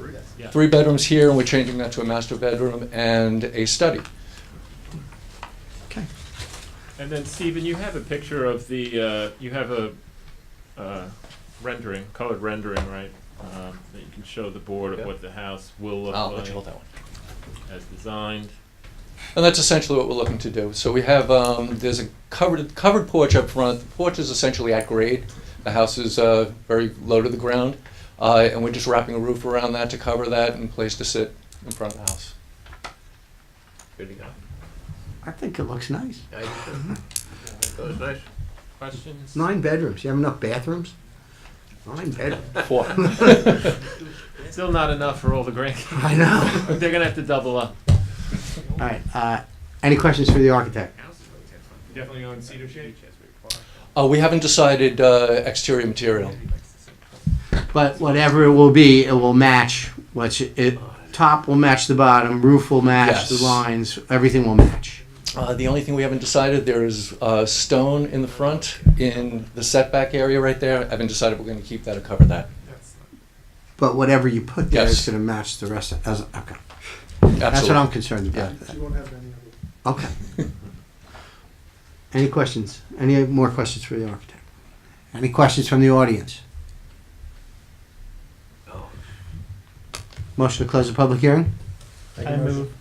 3 bedrooms here, and we're changing that to a master bedroom and a study. And then, Stephen, you have a picture of the, you have a rendering, colored rendering, right? That you can show the board of what the house will look I'll like let you hold that one. as designed. And that's essentially what we're looking to do. So we have, there's a covered porch up front. The porch is essentially at grade. The house is very low to the ground. And we're just wrapping a roof around that to cover that and place to sit in front of the house. Good to go. I think it looks nice. Those nice questions? 9 bedrooms. You have enough bathrooms? 9 bedrooms. 4. Still not enough for all the grandkids. I know. They're gonna have to double up. All right. Any questions for the architect? Definitely going cedar shade. We haven't decided exterior material. But whatever it will be, it will match. Top will match the bottom, roof will match Yes. the lines, everything will match. The only thing we haven't decided, there is stone in the front in the setback area right there. I haven't decided we're going to keep that or cover that. But whatever you put there is Yes. going to match the rest. Okay. That's what Absolutely. I'm concerned about. Yeah. You won't have any other. Okay. Any questions? Any more questions for the architect? Any questions from the audience? Motion to close the public hearing? I move.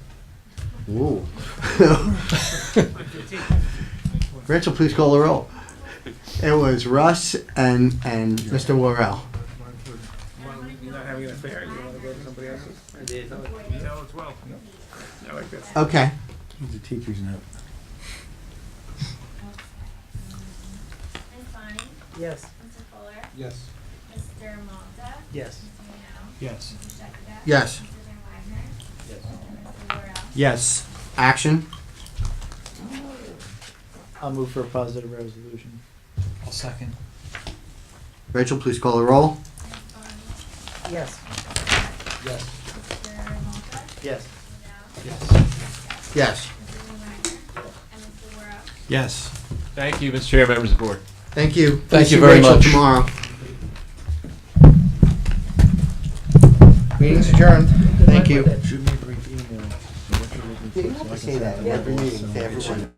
Ooh. Rachel, please call the roll. It was Russ and Mr. Worrell. You're not having an affair, you wanna go to somebody else's? I did. No, as well. I like this. Okay. The teacher's note. Ms. Bonnie? Yes. Mr. Fuller? Yes. Mr. Malta? Yes. Mr. Minell? Yes. Mr. Shepherd? Yes. Mr. Van Wagner? Yes. Mr. Worrell? Yes. Action. I'll move for a positive resolution. I'll second. Rachel, please call the roll. Ms. Bonnie? Yes. Yes. Mr. Malta? Yes. Mr. Minell? Yes. Yes. Mr. Van Wagner? And Mr. Worrell? Yes. Thank you, Mr. Chair, members of the board. Thank you. Thank Please you see very Rachel much. tomorrow. Meeting's adjourned. Thank you. Shoot me a brief email. You have to say that in every meeting to everyone.